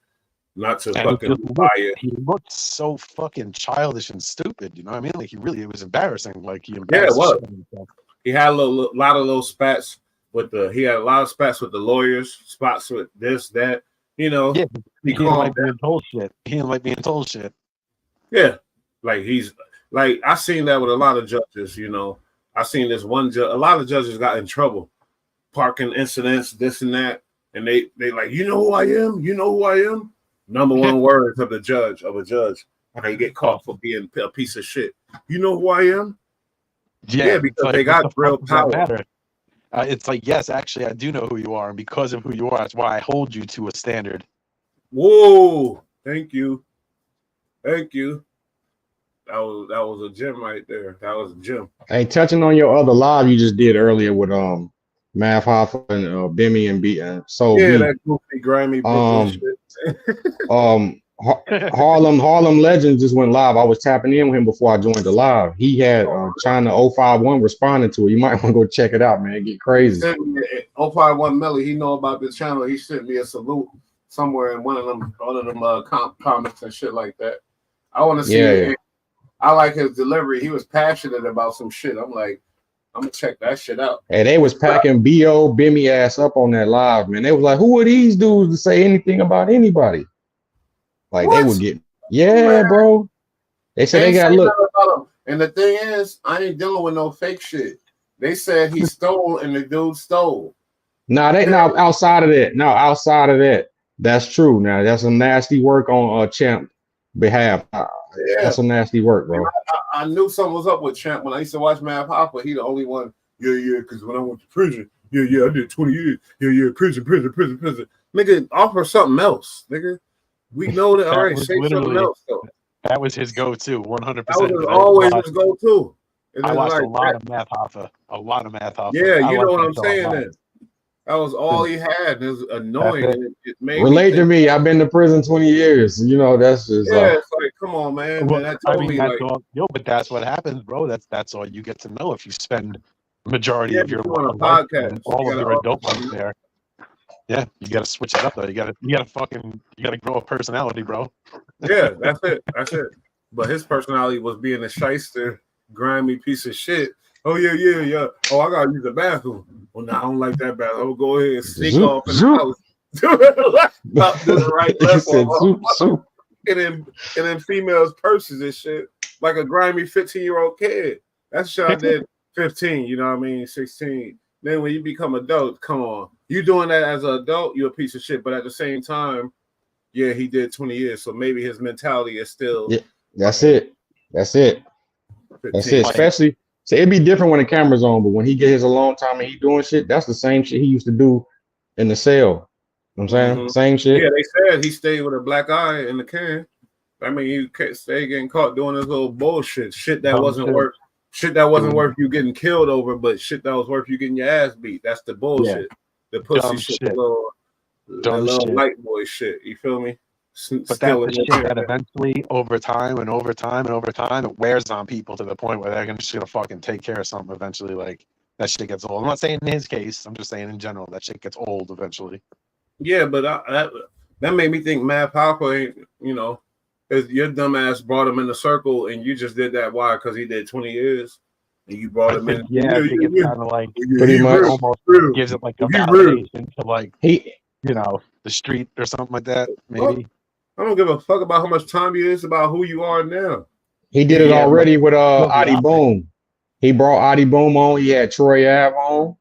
Not to And fucking buy it. he looked so fucking childish and stupid. You know what I mean? Like, it was embarrassing. Like, he Yeah, embarrassed it was. the shit out of himself. He had a lot of little spats with the lawyers, spots with this, that, you know. Yeah, he he didn't calmed like down. being told shit. He didn't like being told shit. Yeah. Like I seen that with a lot of judges, you know. I seen this one judge, a lot of judges got in trouble, parking incidents, this and that. And they like, you know who I am? You know who I am? Number one words of a judge. And they get caught for being a piece of shit. You know who I am? Yeah, because like, they got what the real fuck does that power. matter? It's like, yes, actually, I do know who you are, and because of who you are, that's why I hold you to a standard. Whoa! Thank you. That was a gem right there. That was a gem. Hey, touching on your other live you just did earlier with Mav Hoffa and Bimmy and B and Soul Yeah, B. that goofy, grimy Brooklyn shit. Harlem Legends just went live. I was tapping in with him before I joined the live. He had China 051 responding to it. You might want to go check it out, man. It get crazy. 051 Melly, he know about this channel. He sent me a salute somewhere in one of them comments and shit like that. I want to see it. Yeah. I like his delivery. He was passionate about some shit. I'm like, I'm gonna check that shit out. Hey, they was packing B.O. Bimmy ass up on that live, man. They was like, who are these dudes to say anything about anybody? Like, What? they would get, yeah, bro. They said they Ain't got say look. nothing about him. And the thing is, I ain't dealing with no fake shit. They said he stole and the dude stole. Now outside of that, that's true. Now that's some nasty work on Champ behalf. That's some nasty work, bro. I knew something was up with Champ when I used to watch Math Hoffa. He the only one. Yeah, because when I went to prison, I did 20 years. Prison. Nigga, offer something else, nigga. We know that. All right, say something else though. That was his go-to, 100%. That was always his go-to. I watched a lot of Math Hoffa. Yeah, you know what I'm saying then. That was all he had. It was annoying. It made relate to me. I've been to prison 20 years. You know, that's just it's like, come on, man. Well, That told me like, but that's what happens, bro. That's all you get to know if you spend majority of your on a life podcast. and all of your adult life there. Yeah, you gotta switch it up though. You gotta grow a personality, bro. Yeah, that's it. But his personality was being a shyster, grimy piece of shit. Oh yeah. Oh, I gotta use the bathroom. Well, no, I don't like that bathroom. I'll go ahead and sneak off in the house. Do the right level. And then females' purses and shit, like a grimy 15-year-old kid. That's shit I did 15, you know what I mean? 16. Then when you become adult, come on. You doing that as an adult, you're a piece of shit. But at the same time, yeah, he did 20 years. So maybe his mentality is still. Yeah, that's it. 15. Especially, so it'd be different when the camera's on, but when he get his alone time and he doing shit, that's the same shit he used to do in the cell. You know what I'm saying? Mm-hmm. Same shit. Yeah, they said he stayed with a black eye in the can. I mean, he stayed getting caught doing this little bullshit. Shit that wasn't worth you getting killed over, but shit that was worth you getting your ass beat. That's the bullshit. Yeah. The pussy shit. The little light boy shit. You feel me? But that's the shit that eventually, over time, it wears on people to the point where they're just gonna fucking take care of something eventually. Like, that shit gets old. I'm not saying in his case. I'm just saying in general, that shit gets old eventually. Yeah, but that made me think Math Hoffa ain't, you know, your dumb ass brought him in the circle and you just did that. Why? Because he did 20 years and you brought him in. Yeah, I think it's kind of like pretty much almost gives it like a validation to like the street or something like that. Maybe. Well, I don't give a fuck about how much time you is, about who you are now. He did it already with Adi Boom. He brought Adi Boom on. He had Troy Ave on.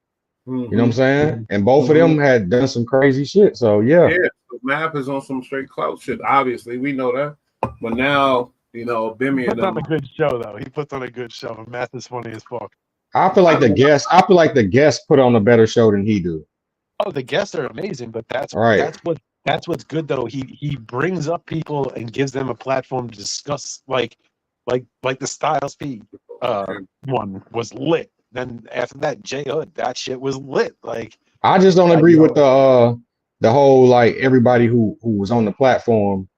You know what I'm saying? And both of them had done some crazy shit. So yeah. So Math is on some straight clout shit. Obviously, we know that. But now, you know, Bimmy puts on a good show though. He puts on a good show. Math is funny as fuck. I feel like the guests put on a better show than he do. Oh, the guests are amazing, but that's right. That's what's good though. He brings up people and gives them a platform to discuss like the Styles P one was lit. Then after that, J Hood, that shit was lit. Like, I just don't agree with the whole like everybody who was on the platform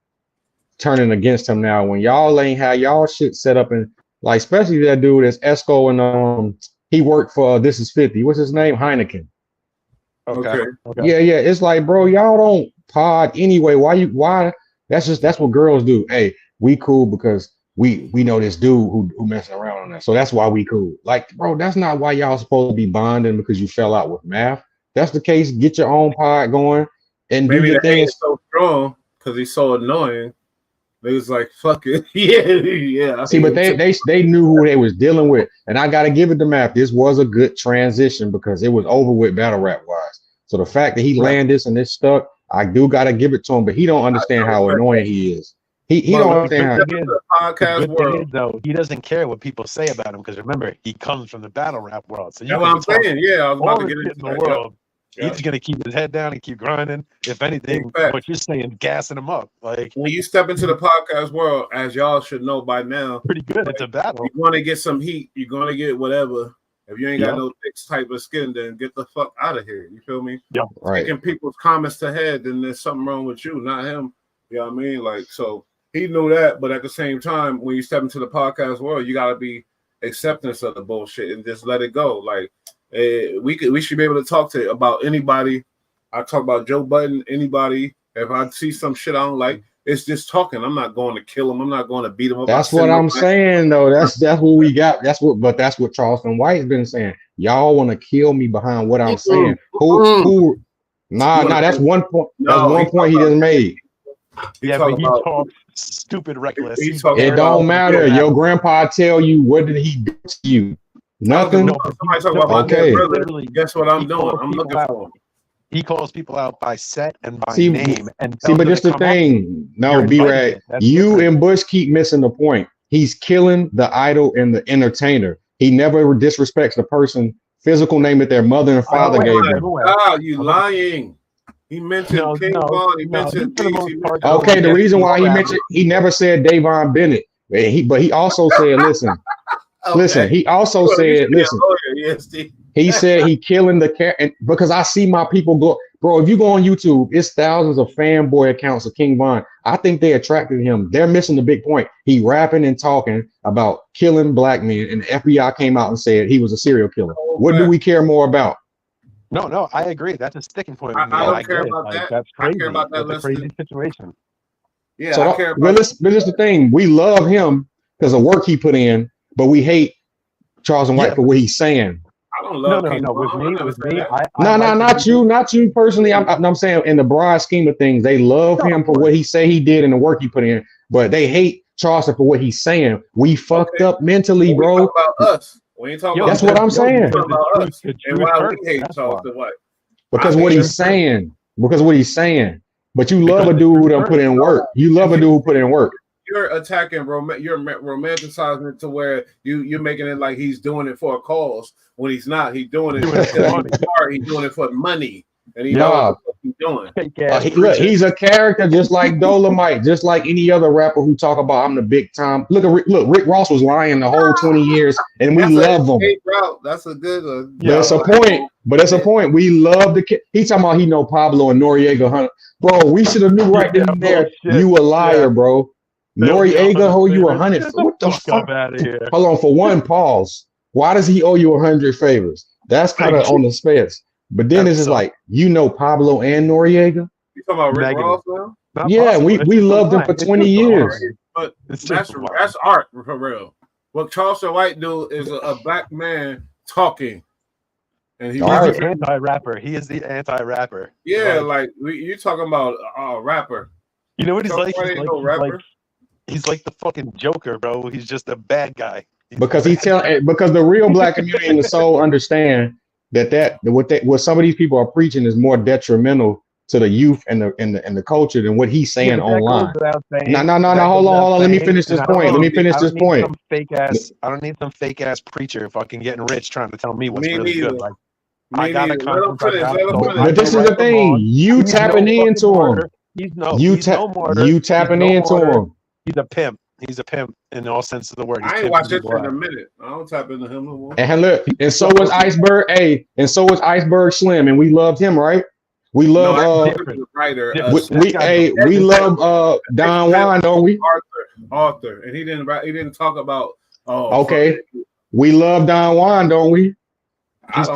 turning against him now when y'all ain't had y'all shit set up, and like especially that dude that's Esco and he worked for This Is 50. What's his name? Heineken. Okay. Yeah. It's like, bro, y'all don't pod anyway. Why? That's what girls do. Hey, we cool because we know this dude who messing around on that. So that's why we cool. Like, bro, that's not why y'all supposed to be bonding because you fell out with Math. That's the case. Get your own pod going and maybe do your thing. Is so strong because he's so annoying. They was like, fuck it. yeah. See, but they knew who they was dealing with. And I gotta give it to Math. This was a good transition because it was over with battle rap wise. So the fact that he landed this and this stuck, I do gotta give it to him, but he don't understand how annoying he is. He don't understand how though. He doesn't care what people say about him because remember, he comes from the battle rap world. So that's what I'm saying. Yeah, I was about to get into the world. Yeah. He's gonna keep his head down and keep grinding. If anything, what you're saying, gassing him up. Like when you step into the podcast world, as y'all should know by now, pretty good. It's a battle. You're gonna get some heat. You're gonna get whatever. If you ain't got no thick type of skin, then get the fuck out of here. You feel me? Yeah. Right. Taking people's comments to head, then there's something wrong with you, not him. You know what I mean? Like, so he knew that, but at the same time, when you step into the podcast world, you gotta be acceptance of the bullshit and just let it go. Like, we should be able to talk about anybody. I talk about Joe Budden, anybody. If I see some shit I don't like, it's just talking. I'm not going to kill him. I'm not going to beat him up. That's what I'm saying, though. That's what we got. That's what Charleston White's been saying. Y'all want to kill me behind what I'm saying. Who? Nah. That's one point. That's one point he just made. Yeah, but he talks stupid reckless. It don't matter. Your grandpa tell you, what did he do to you? Nothing. Somebody talk about my dead brother. Guess what I'm doing? I'm looking for him. He calls people out by set and by name. And but just the thing. No, B-Rag, you and Bush keep missing the point. he's killing the idol and the entertainer. He never disrespects the person physical name that their mother and father gave him. Ah, you lying. He mentioned King Von. He mentioned things. Okay, the reason why he never said Davon Bennett. But he also said, listen. He also said, listen. He said he killing the cat because I see my people go, bro. If you go on YouTube, it's thousands of fanboy accounts of King Von. I think they attracted him. They're missing the big point. He rapping and talking about killing black men, and the FBI came out and said he was a serial killer. What do we care more about? No, I agree. That's a sticking point. I don't care about that. That's crazy. I care about that. That's a crazy situation. Yeah, so I care about but this is the thing. We love him because of work he put in, but we hate Charles and White for what he's saying. I don't love no. With me, not you personally. I'm saying in the broad scheme of things, they love him for what he say he did and the work he put in, but they hate Charleston for what he's saying. We fucked up mentally, bro. We talk about us. We ain't talking about that's what I'm saying. Talk about us. And why we hate Charleston White? Because what he's saying. But you love a dude who done put in work. You love a dude who put in work. You're attacking, you're romanticizing it to where you're making it like he's doing it for a cause when he's not. He's doing it he's doing it for money, and he knows what he's doing. Look, he's a character just like Dolomite, just like any other rapper who talk about I'm the big time. Look, Rick Ross was lying the whole 20 years, and we love him. That's a good one. That's a point. But that's a point. We love the kid. He talking about he know Pablo and Noriega Hunter. Bro, we should have knew right then and there. You a liar, bro. Noriega owe you 100. What the fuck? Out of here. Hold on, for one, pause. Why does he owe you 100 favors? That's kind of on the space. But then it's just like, you know Pablo and Noriega? You talking about Rick Ross now? Yeah, we loved him for 20 years. But that's art for real. What Charleston White do is a black man talking. And he's the anti-rapper. He is the anti-rapper. Yeah, like you talking about a rapper. You know what he's like? He's like the fucking Joker, bro. He's just a bad guy. Because the real black community and the soul understand that what some of these people are preaching is more detrimental to the youth and the culture than what he's saying online. No. Hold on. Let me finish this point. I don't need some fake ass preacher fucking getting rich trying to tell me what's really good. Like, I gotta come. But this is the thing. You tapping into him. You tapping into him. He's a pimp. He's a pimp in all sense of the word. I ain't watched it for a minute. I don't tap into him no more. And look, and so was Iceberg. And so was Iceberg Slim, and we loved him, right? We love writer. We love Don Juan, don't we? Arthur, and he didn't talk about. Okay, we love Don Juan, don't we?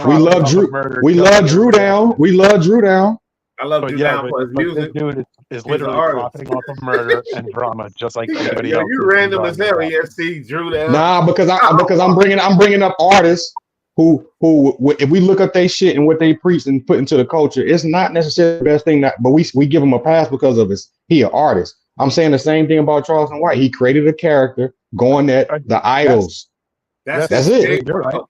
We love Drew. We love Drew Down. We love Drew Down. I love Drew Down for his music. This dude is literally profiting off of murder and drama, just like anybody else. You random as hell. ESC Drew Down. Nah, because I'm bringing up artists who if we look up their shit and what they preach and put into the culture, it's not necessarily the best thing. But we give him a pass because of he an artist. I'm saying the same thing about Charleston White. He created a character going at the idols. That's it. You're right.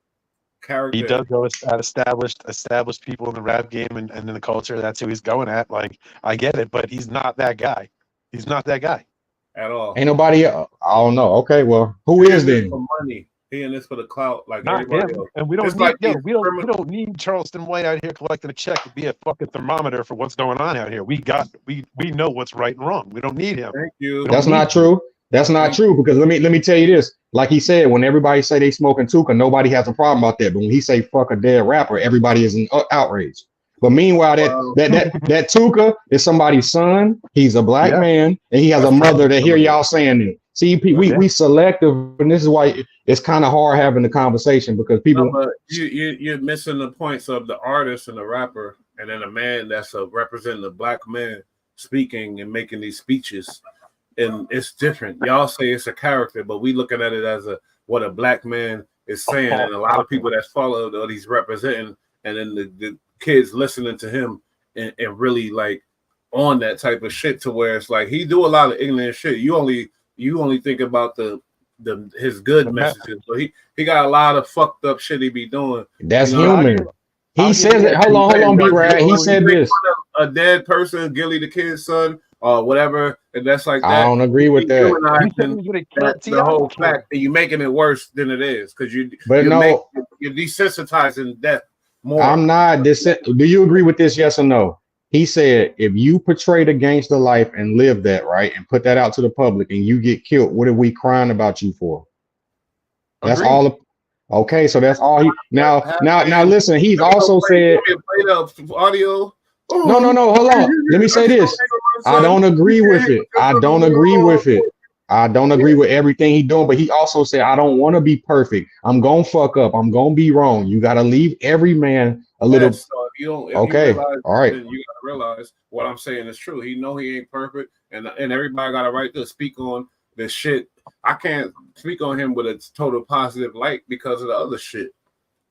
Character. He does go at established people in the rap game and in the culture. That's who he's going at. Like, I get it, but he's not that guy. He's not that guy at all. Ain't nobody. I don't know. Okay, well, who is then? For money. He in this for the clout, like not everybody him. else. And we don't need Charleston White out here collecting a check to be a fucking thermometer for what's going on out here. We know what's right and wrong. We don't need him. Thank you. That's not true. That's not true, because let me tell you this. Like he said, when everybody say they smoking Tuka, nobody has a problem about that. But when he say fuck a dead rapper, everybody is in outrage. But meanwhile, that Tuka is somebody's son. He's a black man, and he has a mother that hear y'all saying it. See, we selective, and this is why it's kind of hard having the conversation, because people. No, but you're missing the points of the artist and the rapper, and then a man that's representing the black man speaking and making these speeches. And it's different. Y'all say it's a character, but we looking at it as what a black man is saying, and a lot of people that follow that he's representing, and then the kids listening to him and really like on that type of shit, to where it's like he do a lot of ignorant shit. You only think about his good messages, but he got a lot of fucked up shit he be doing. That's human. He says it. Hold on, B-Rad. He said this. A dead person, Gilly the kid's son, whatever, and that's like that. I don't agree with that. The whole fact that you're making it worse than it is because you're desensitizing death more. I'm not. Do you agree with this? Yes or no? He said, if you portray the gangster life and live that, right, and put that out to the public and you get killed, what are we crying about you for? That's all. Okay, so that's all. Now, listen, he's also said. Audio. No, hold on. Let me say this. I don't agree with it. I don't agree with it. I don't agree with everything he's doing, but he also said, I don't want to be perfect. I'm going to fuck up. I'm going to be wrong. You got to leave every man a little. So if okay. You realize, all right. You got to realize what I'm saying is true. He know he ain't perfect, and everybody got a right to speak on this shit. I can't speak on him with a total positive light because of the other shit.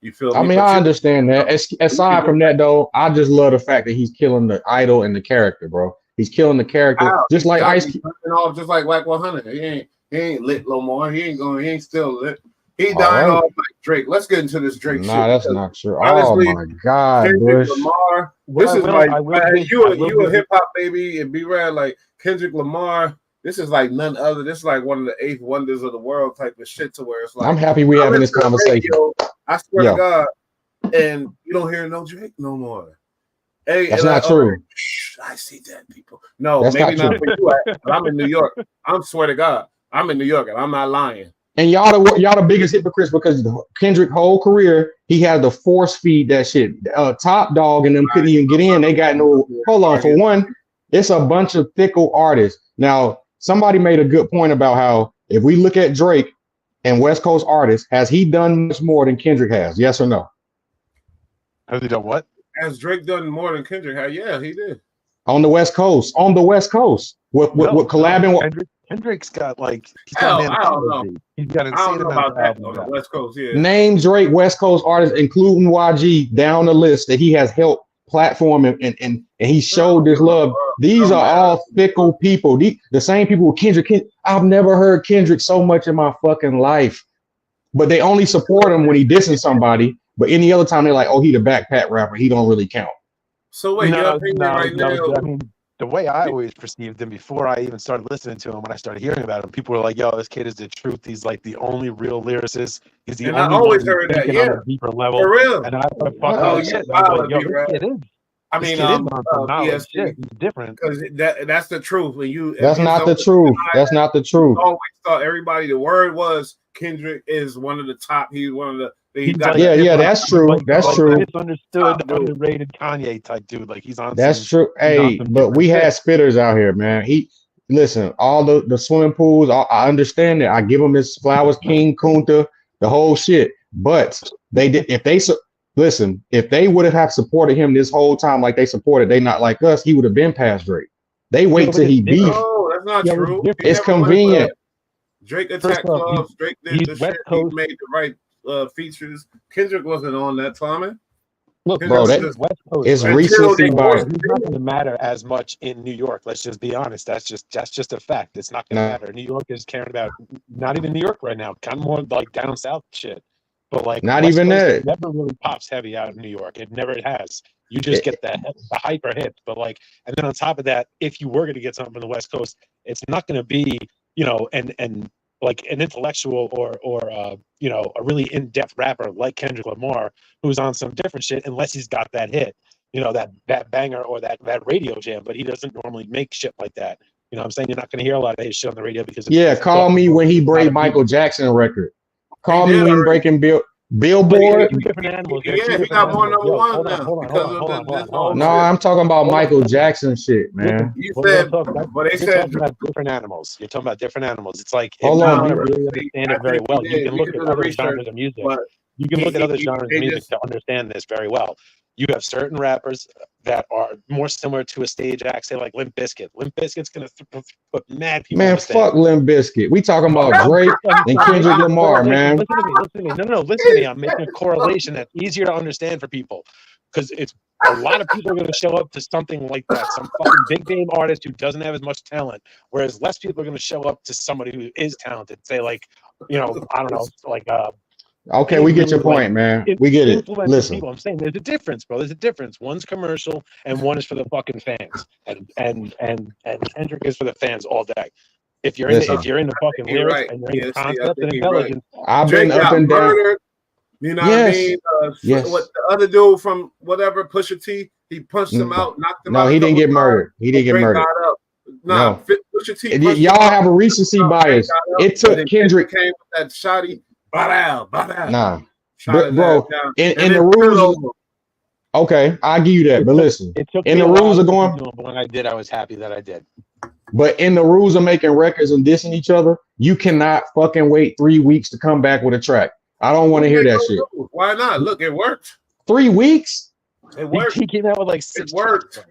You feel me? I mean, I understand that. Aside from that, though, I just love the fact that he's killing the idol and the character, bro. He's killing the character, just like Ice Cube. Just like Wack 100. He ain't lit no more. He ain't still lit. He dying off like Drake. Let's get into this Drake shit. Nah, that's not true. Honestly, oh my God, Kendrick Bush. Lamar. This is like you a hip hop baby and be rad like Kendrick Lamar. This is like none other. This is like one of the 8th wonders of the world type of shit to where it's like. I'm happy we having this conversation. Radio, I swear to God, and you don't hear no Drake no more. Hey, that's not true. I see dead people. No, that's maybe not true. for you. But I'm in New York. I'm swear to God, I'm in New York, and I'm not lying. And y'all the biggest hypocrites because Kendrick whole career he had to force feed that shit. Top Dog and them couldn't even get in. They got no. Hold on, for one, it's a bunch of fickle artists. Now somebody made a good point about how if we look at Drake and West Coast artists, has he done much more than Kendrick has? Yes or no? Has he done what? Has Drake done more than Kendrick had? Yeah, he did. On the West Coast. With collabing with Kendrick's got like he's got I don't know. He's got insane about that on albums the out. West Coast. Yeah. Name Drake West Coast artists, including YG, down the list that he has helped platform and he showed this love. These are all fickle people. The same people with Kendrick. I've never heard Kendrick so much in my fucking life, but they only support him when he dissing somebody. But any other time they're like, oh, he the backpack rapper. He don't really count. So wait, your opinion right now. I mean, the way I always perceived him before I even started listening to him, when I started hearing about him, people were like, yo, this kid is the truth. He's like the only real lyricist. He's the only I always heard that, on a deeper level. For real. And I thought, fuck shit. I was like, yo, this kid is. I mean, yes, shit. He's different. Because that's the truth. When you that's not the truth. That's not the truth. I always thought everybody. The word was Kendrick is one of the top. He's one of the. Yeah, that's true. That's true. Misunderstood, underrated Kanye type dude. Like he's on. That's true. Hey, but we had spitters out here, man. Listen, all the swimming pools. I understand that. I give him his flowers, King Kunta, the whole shit. But they did. If they would have supported him this whole time like they supported, they not like us, he would have been past Drake. They wait till he beef. No, that's not true. It's convenient. Drake attacked clubs. Drake did the shit. He made the right features. Kendrick wasn't on that time. Look, bro, it's recency bias. It's not going to matter as much in New York. Let's just be honest. That's just a fact. It's not going to matter. New York is caring about not even New York right now. Kind of more like down south shit. But like not West even Coast, that. it never really pops heavy out in New York. It never has. You just get the hyper hit. But like, and then on top of that, if you were going to get something from the West Coast, it's not going to be, and like an intellectual or a really in-depth rapper like Kendrick Lamar who's on some different shit, unless he's got that hit, that banger or that radio jam. But he doesn't normally make shit like that. You know what I'm saying? You're not going to hear a lot of his shit on the radio because call me when he break Michael Jackson record. Call me when he breaking Billboard. Yeah, he got more number one now. No, I'm talking about Michael Jackson shit, man. You said, but they said about different animals. You're talking about different animals. It's like hold on, you really understand it very well. You can look at other genres of music. You can look at other genres of music to understand this very well. You have certain rappers that are more similar to a stage act, say like Limp Bizkit. Limp Bizkit's gonna put mad people. Man, fuck Limp Bizkit. We talking about Drake and Kendrick Lamar, man. Listen to me. No, listen to me. I'm making a correlation that's easier to understand for people, because it's a lot of people are going to show up to something like that, some fucking big name artist who doesn't have as much talent, whereas less people are going to show up to somebody who is talented. Say like, I don't know, like Okay, we get your point, man. We get it. Influential Listen, people. I'm saying there's a difference, bro. There's a difference. One's commercial and one is for the fucking fans. And Kendrick is for the fans all day. If you're in the, listen. if you're in the fucking You're lyrics right. and you're in Yeah, the see, I concept and think you're right. intelligence, I've Drake been up got and down. murdered. You know what I Yes. mean? Yes. What the other dude from whatever Pusha T, he punched him out, knocked him out. No, a he didn't couple get times, murdered. He didn't get Drake murdered. got up. Nah, No. Pusha T. punched him Y'all out, have a recency Drake bias. got up, It and took then Kendrick. came with that shotty. Bada, bada. Nah, Shot but his bro, ass down. in And the then rules. over. Okay, I give you that. But listen, it took in me the a while rules to of keep going. doing, but when I did, I was happy that I did. But in the rules of making records and dissing each other, you cannot fucking wait 3 weeks to come back with a track. I don't want to hear that shit. Why not? Look, it worked. 3 weeks? It worked. He came out with like 6 It worked.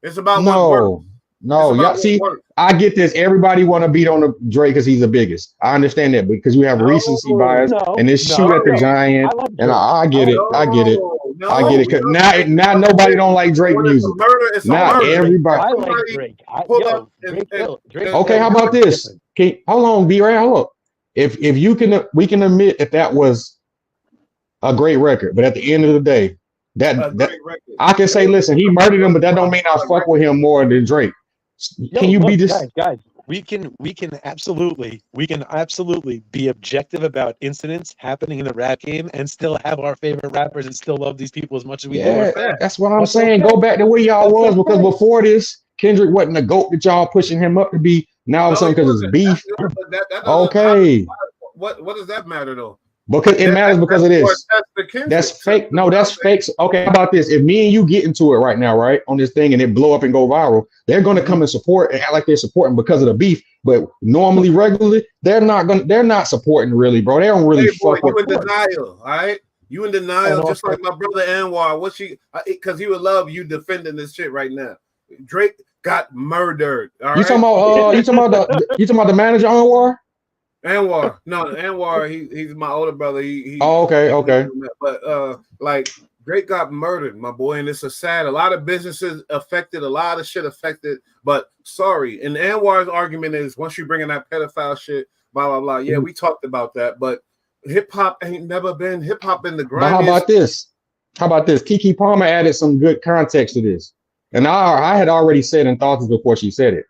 It's about what worked. No, It's about y'all what see, worked. I get this. Everybody want to beat on the Drake because he's the biggest. I understand that because we have recency bias and this shoot at the giant. And I get it. I get it. I get it. Cause now nobody don't like Drake music. Not everybody. I like Drake. Drake. Okay, how about this? Hold on, B-Ray, hold up. If you can, we can admit if that was a great record, but at the end of the day, that I can say, listen, he murdered him, but that don't mean I fuck with him more than Drake. Can you be this? Guys, we can absolutely be objective about incidents happening in the rap game and still have our favorite rappers and still love these people as much as we do our fans. That's what I'm saying. Go back to where y'all was because before this, Kendrick wasn't the GOAT that y'all pushing him up to be. Now all of a sudden because it's beef. Okay. What does that matter though? Because it matters because it is. That's fake. No, that's fake. Okay, how about this? If me and you get into it right now, right, on this thing and it blow up and go viral, they're going to come and support and act like they're supporting because of the beef. But normally, regularly, they're not supporting really, bro. They don't really fuck you with in denial, all right? You in denial, just like my brother Anwar. Because he would love you defending this shit right now. Drake got murdered. All you talking about you talking about the manager Anwar? Anwar, no, Anwar, he's my older brother. Okay. But like Drake got murdered, my boy, and it's a lot of businesses affected, a lot of shit affected. But sorry, and Anwar's argument is once you bring in that pedophile shit, blah blah blah. Yeah, we talked about that, but hip hop ain't never been hip hop in the grind. But how about this? How about this? Kiki Palmer added some good context to this, and I had already said and thought this before she said it.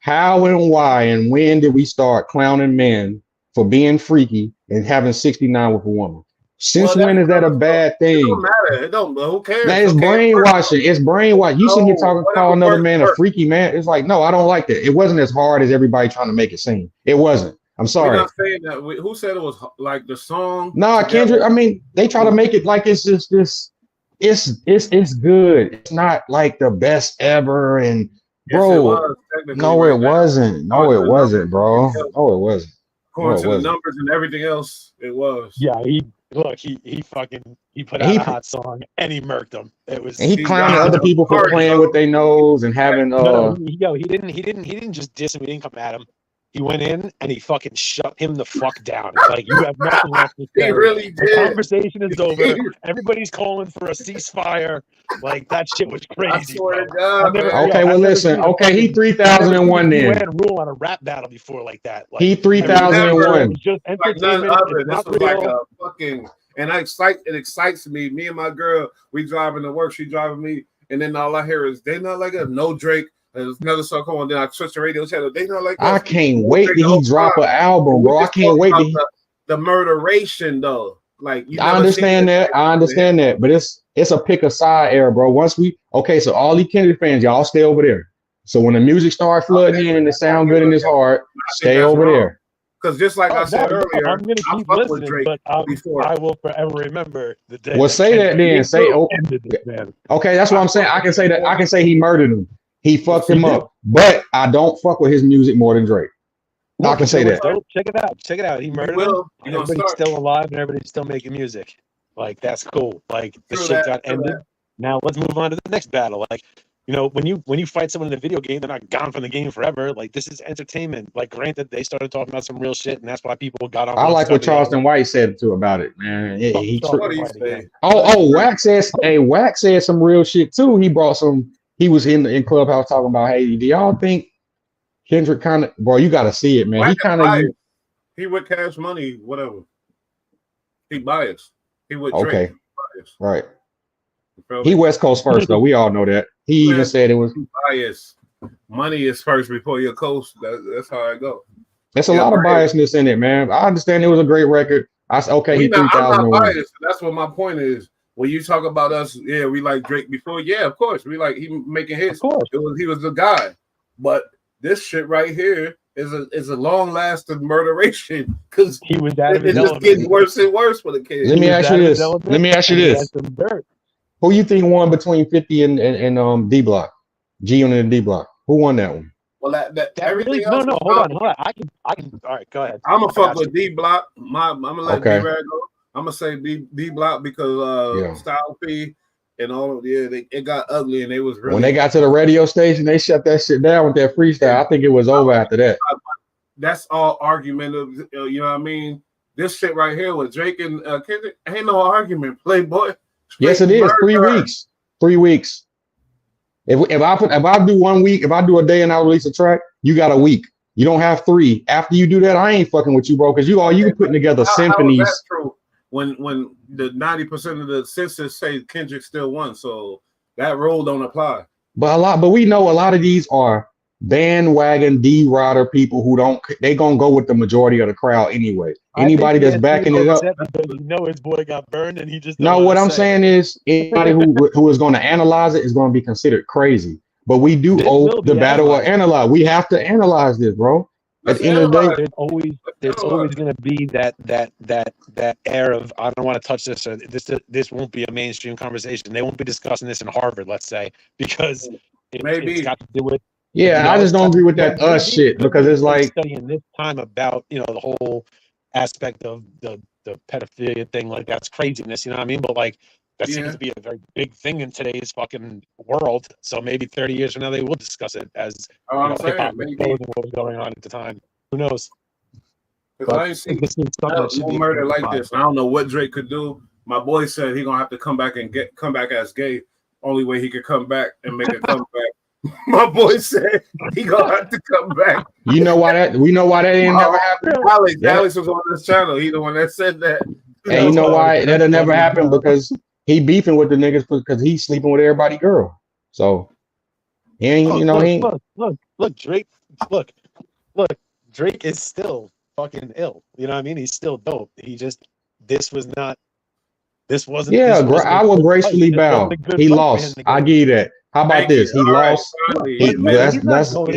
How and why and when did we start clowning men for being freaky and having 69 with a woman? Since when is that a bad thing? It don't matter. It don't. Who cares? That is brainwashing. It's brainwashing. You sitting here call another man a freaky man. It's like, no, I don't like that. It wasn't as hard as everybody trying to make it seem. It wasn't. I'm sorry. We're not saying that. Who said it was like the song? Nah, Kendrick. I mean, they try to make it like it's just this. It's good. It's not like the best ever. And bro, no, it wasn't. No, it wasn't, bro. No, it wasn't. According to the numbers and everything else, it was. Yeah, he put out a hot song and he murked them. It was. And he clowned other people for playing with their nose and having. He didn't just diss him. He didn't come at him. He went in and he fucking shut him the fuck down. Like, you have nothing left to say. He really did. The conversation is over. Everybody's calling for a ceasefire. Like, that shit was crazy. I swear to God, okay, well, listen. Okay, he 3001 then. You had a rule on a rap battle before like that. Like, he 3001. Just entertainment. This was like a fucking, and it excites me. Me and my girl, we driving to work. She driving me, and then all I hear is they not like us. No Drake. There's another song on. Then I switch the radio channel. They not like us. I can't wait till he drop an album, bro. I can't wait to the murderation though. Like, I understand that. I understand that, but it's a pick a side era, bro. So all these Kendrick fans, y'all stay over there. So when the music starts flooding in and it sound good in his heart, stay over there. Because just like I said earlier, I'm gonna keep listening, but I will forever remember the day. Well, say that then. Say okay, that's what I'm saying. I can say that. I can say he murdered him. He fucked him up, but I don't fuck with his music more than Drake. I can say that. Check it out. Check it out. He murdered him. Everybody's still alive and everybody's still making music. Like, that's cool. Like, the shit got ended. Now let's move on to the next battle. Like, you know, when you fight someone in a video game, they're not gone from the game forever. Like, this is entertainment. Like, granted, they started talking about some real shit, and that's why people got on. I like what Charleston White said too about it, man. What do you say? Wax said some real shit too. He brought some. He was in Clubhouse talking about, hey, do y'all think Kendrick kind of, bro, you got to see it, man. He kind of, he with Cash Money, whatever. He biased. He with Drake. Okay, Biased. right. You feel He me? West Coast first though. We all know that. He even Man, said it was. bias. Money is first before your coast. That's how I go. There's a Yeah, lot of bias. biasness in it, man. I understand it was a great record. I said, okay, he I'm not 3,001. biased. That's what my point is. When you talk about us, yeah, we like Drake before. Yeah, of course, we like he making hits. He was the guy. But this shit right here is a long lasting murderation because he was out of his it's just element. getting worse and worse for the kids. Let me ask you this. Let me ask you this. Who you think won between 50 and D Block? G on the D Block. Who won that one? Well, that everything really, else. no, hold on. I can. All right, go ahead. I'm gonna fuck with D Block. I'm gonna let Okay. D-Rag go. I'm gonna say D Block because Style P and all it got ugly and they was really When they got to the radio station, they shut that shit down with that freestyle. I think it was over after that. That's all argumentative. You know what I mean? This shit right here with Drake and Kendrick ain't no argument, Playboy. Yes, it is. 3 weeks. 3 weeks. If I do 1 week, if I do a day and I release a track, you got a week. You don't have 3. After you do that, I ain't fucking with you, bro. Because you putting together symphonies. How is that true? When the 90% of the census say Kendrick still won, so that rule don't apply. But we know a lot of these are bandwagon D-Rider people who they gonna go with the majority of the crowd anyway. Anybody that's backing it up. You know his boy got burned, and he just. No, what I'm saying is anybody who is going to analyze it is going to be considered crazy. But we do owe the battle of analyze. We have to analyze this, bro. At the end of the day, there's always going to be that air of I don't want to touch this. Or this won't be a mainstream conversation. They won't be discussing this in Harvard, let's say, because it's got to do with. Yeah, I just don't agree with that us shit because it's like studying this time about the whole aspect of the pedophilia thing, like that's craziness, you know what I mean? But like that seems to be a very big thing in today's fucking world. So maybe 30 years from now they will discuss it as hip-hop what was going on at the time. Who knows? Because I ain't seen no murder like this. I don't know what Drake could do. My boy said he gonna have to come back as gay. Only way he could come back and make a comeback. My boy said he gonna have to come back. We know why that ain't never happened. Alex was on this channel. He the one that said that. And you know why that'll never happen? Because he beefing with the niggas because he's sleeping with everybody's girl. So he ain't look, Drake, look, Drake is still fucking ill. You know what I mean? He's still dope. This wasn't. I will gracefully bow. He lost. I give you that. How about this? He lost. He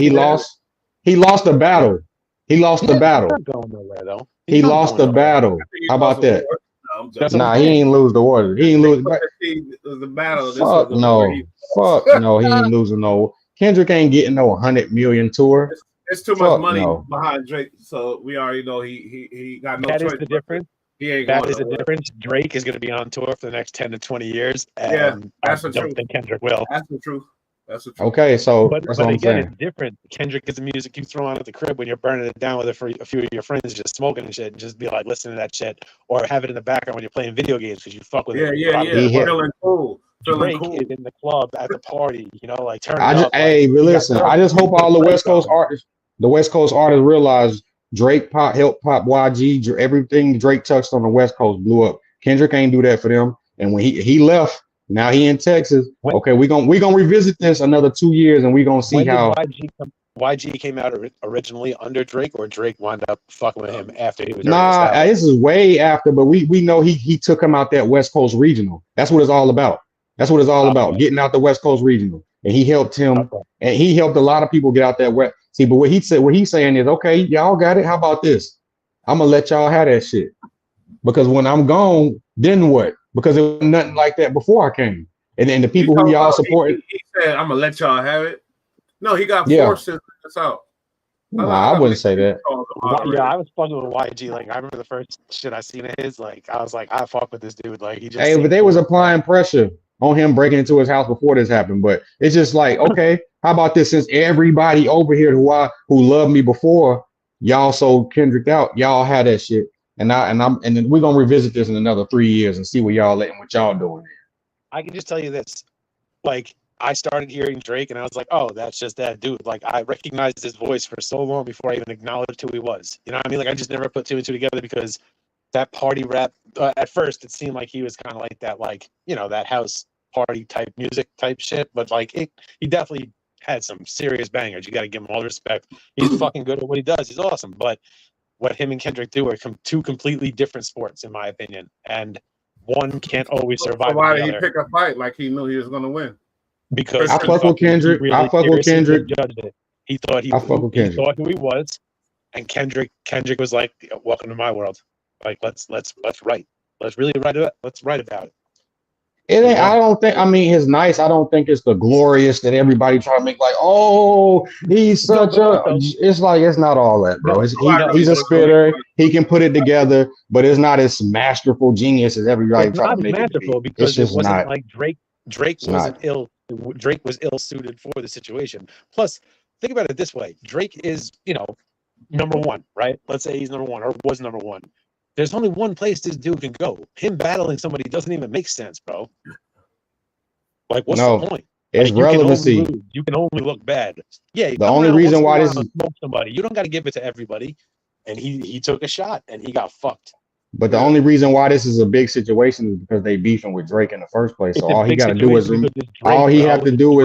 lost. He lost the battle. He lost the battle. He lost the battle. How about that? Nah, he ain't lose the water. He ain't lose. The battle. Fuck no. Fuck no. He ain't losing no. Kendrick ain't getting no 100 million tour. It's too much money behind Drake, so we already know he got no choice. That is the difference. That is the difference. Drake is going to be on tour for the next 10 to 20 years. And that's the I don't think Kendrick will. That's the truth. That's the truth. Okay, so but that's what I'm again, saying. it's different. Kendrick is the music you throw on at the crib when you're burning it down with a few of your friends, just smoking and shit, and just be like listening to that shit, or have it in the background when you're playing video games because you fuck with it. Feeling cool. Drake is in the club at the party, like turn it up. Hey, but listen, I just hope all the West Coast artists realize Drake helped pop YG. Everything Drake touched on the West Coast blew up. Kendrick ain't do that for them. And when he left, now he in Texas. Okay, we gonna revisit this another 2 years, and we gonna see how YG came out originally under Drake, or Drake wound up fucking with him after he was. Nah, this is way after, but we know he took him out that West Coast regional. That's what it's all about. That's what it's all about, getting out the West Coast regional. And he helped him, and he helped a lot of people get out that West. See, but what he's saying is, okay, y'all got it. How about this? I'm gonna let y'all have that shit. Because when I'm gone, then what? Because it was nothing like that before I came. And then the people who y'all supported. He said, I'm gonna let y'all have it. No, he got forced to this out. I wouldn't say that. Yeah, I was fucking with YG. Like, I remember the first shit I seen of his. Like, I was like, I fuck with this dude. Like, he just. Hey, but they was applying pressure on him breaking into his house before this happened. But it's just like, okay, how about this? Since everybody over here who loved me before, y'all sold Kendrick out, y'all had that shit. And then we're gonna revisit this in another 3 years and see what y'all doing. I can just tell you this. Like, I started hearing Drake and I was like, oh, that's just that dude. Like, I recognized his voice for so long before I even acknowledged who he was. You know what I mean? Like, I just never put two and two together because that party rap. At first, it seemed like he was kind of like that, like, you know, that house party type music type shit. But like, he definitely had some serious bangers. You got to give him all the respect. He's fucking good at what he does. He's awesome. But what him and Kendrick do are two completely different sports, in my opinion. And one can't always survive. So why the did he other. pick a fight like he knew he was going to win? Because I fuck with Kendrick. I fuck with Kendrick. He thought he thought who he was, and Kendrick was like, "Welcome to my world." Like, let's write. Let's really write it. Let's write about it. It ain't, I don't think, I mean, it's nice. I don't think it's the glorious that everybody try to make like, oh, he's such a, it's like, it's not all that, bro. He's a spitter. He can put it together, but it's not as masterful genius as everybody try to make it be. Because it wasn't not. like Drake was ill suited for the situation. Plus, think about it this way. Drake is, you know, number one, right? Let's say he's number one or was number one. There's only one place this dude can go. Him battling somebody doesn't even make sense, bro. Like, what's the point? It's like, relevancy. You can only look bad. Yeah. The only reason why this is smoke somebody, you don't got to give it to everybody. And he took a shot and he got fucked. But the only reason why this is a big situation is because they beefing with Drake in the first place. So all he got to do is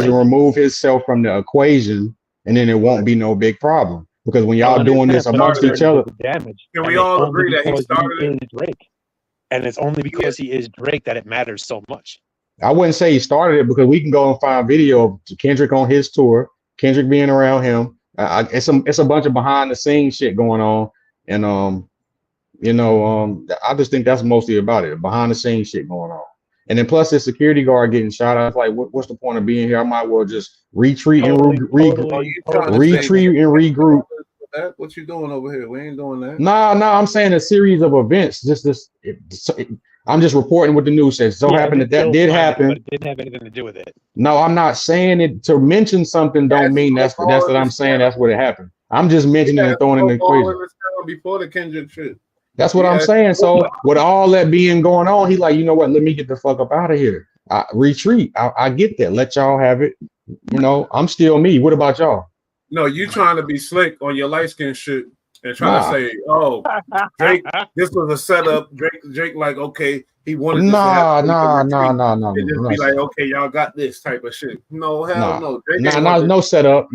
remove himself from the equation, and then it won't be no big problem. Because when y'all doing this amongst each other, can we all agree that he started it? Drake, and it's only because he is Drake that it matters so much. I wouldn't say he started it because we can go and find video of Kendrick on his tour, Kendrick being around him. It's a bunch of behind the scenes shit going on, and I just think that's mostly about it, behind the scenes shit going on. And then plus the security guard getting shot. I was like, what's the point of being here? I might well just retreat and regroup. What you doing over here? We ain't doing that. Nah, I'm saying a series of events. I'm just reporting what the news says. So happened that did happen. But it didn't have anything to do with it. No, I'm not saying it to mention something. Don't mean that's what I'm saying. That's what it happened. I'm just mentioning and throwing in the equation before the Kendrick shit. That's what I'm saying. So with all that being going on, he like, you know what? Let me get the fuck up out of here. Retreat. I get that. Let y'all have it. You know, I'm still me. What about y'all? No, you trying to be slick on your light skin shit and trying to say, oh, Drake, this was a setup. Drake, like, okay, he wanted this to happen. No. Just be like, okay, y'all got this type of shit. No, hell no. No setup.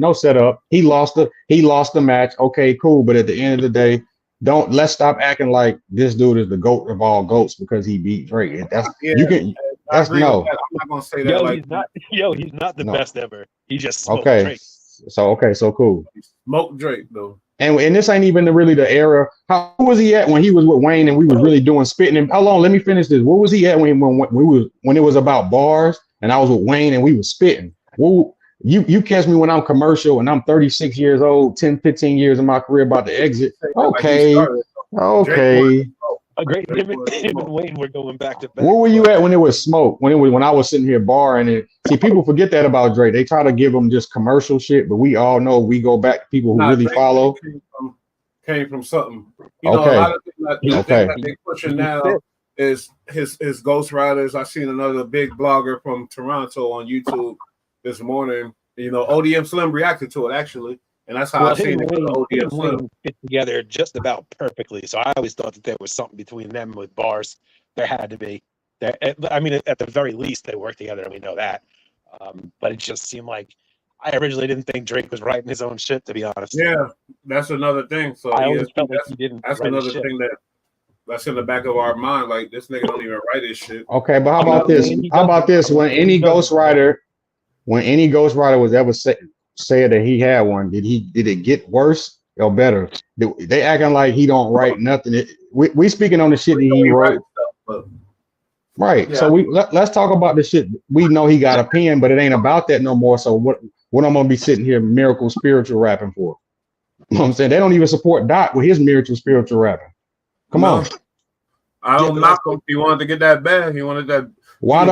He lost the match. Okay, cool. But at the end of the day, let's stop acting like this dude is the GOAT of all GOATs because he beat Drake. I'm not gonna say that. He's not the best ever. He just smoked Drake. So cool. Smoke Drake though. And this ain't even really the era. How was he at when he was with Wayne and we was really doing spitting? And how long? Let me finish this. What was he at when it was about bars and I was with Wayne and we was spitting? Well, you catch me when I'm commercial and I'm 36 years old, 10, 15 years in my career about to exit. Okay. A great him and Wayne were going back to back. Where were you at when it was smoke? When I was sitting here barring it? See, people forget that about Drake. They try to give him just commercial shit, but we all know we go back to people who really follow. Came from something. You know, a lot of things that they're pushing now is his ghostwriters. I seen another big blogger from Toronto on YouTube this morning. You know, ODM Slim reacted to it actually. And that's how I seen it. ODM fit together just about perfectly. So I always thought that there was something between them with bars. There had to be. I mean, at the very least, they worked together, and we know that. But it just seemed like I originally didn't think Drake was writing his own shit, to be honest. Yeah, that's another thing. So I always felt like he didn't. That's another thing that's in the back of our mind. Like this nigga don't even write his shit. Okay, but how about this? How about this? When any ghostwriter was ever said that he had one, did it get worse or better? They acting like he don't write nothing. We speaking on the shit that he wrote. Right. Yeah. So let's talk about the shit. We know he got a pen, but it ain't about that no more. So what I'm gonna be sitting here miracle spiritual rapping for? You know what I'm saying? They don't even support Doc with his miracle spiritual rapping. Come on. I don't knock him. He wanted to get that bag. He wanted that. Why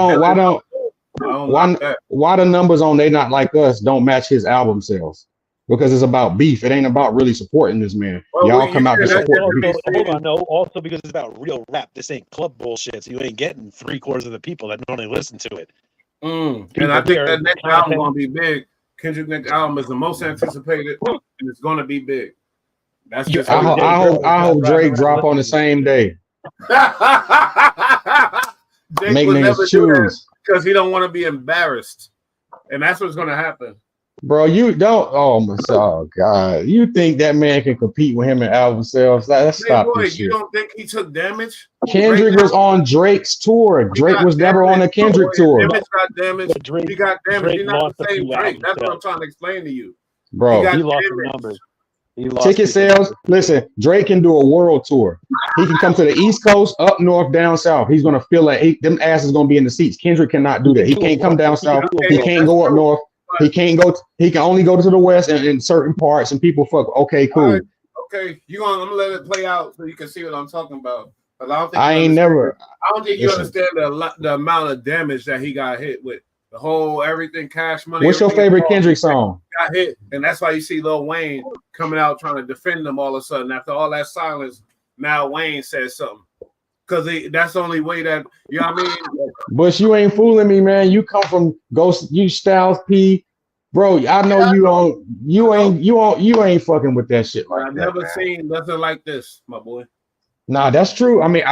the numbers on They Not Like Us don't match his album sales? Because it's about beef. It ain't about really supporting this man. Y'all come out to support beef. Hold on, no. Also because it's about real rap. This ain't club bullshit. So you ain't getting 3/4 of the people that normally listen to it. And I think that next album gonna be big. Kendrick next album is the most anticipated, and it's gonna be big. That's just. I hope Drake drop on the same day. Jake Make would niggas never do that choose. because he don't want to be embarrassed, and that's what's gonna happen. Bro, you don't. Oh God, you think that man can compete with him and Alvin Sales? Let's stop Playboy, this you shit. don't think he took damage? Kendrick was on Drake's tour. Drake was never on a Kendrick tour, Image got damaged. He got damaged. Drake He's not lost the a same few Drake. album That's what I'm sales. trying to explain to you. bro. He He lost the damaged. numbers. He lost Ticket sales. Listen, Drake can do a world tour. He can come to the East Coast, up north, down south. He's gonna feel like them asses gonna be in the seats. Kendrick cannot do that. He can't come down south. He can't go up north. He can't go. He can only go to the west and in certain parts. And people fuck. Okay, cool. All right, okay, I'm gonna let it play out so you can see what I'm talking about. But I don't think I you ain't understand- never. I don't think you Listen. understand the amount of damage that he got hit with. The whole everything, Cash Money. What's your everything favorite involved, Kendrick song? got hit, and that's why you see Lil Wayne coming out trying to defend them all of a sudden. After all that silence, now Wayne says something because that's the only way that you know what I mean. Bush, you ain't fooling me, man. You come from Ghost, you Styles P, bro. I know you don't. You ain't fucking with that shit like I've that. never man. seen nothing like this, my boy. Nah, that's true. I mean,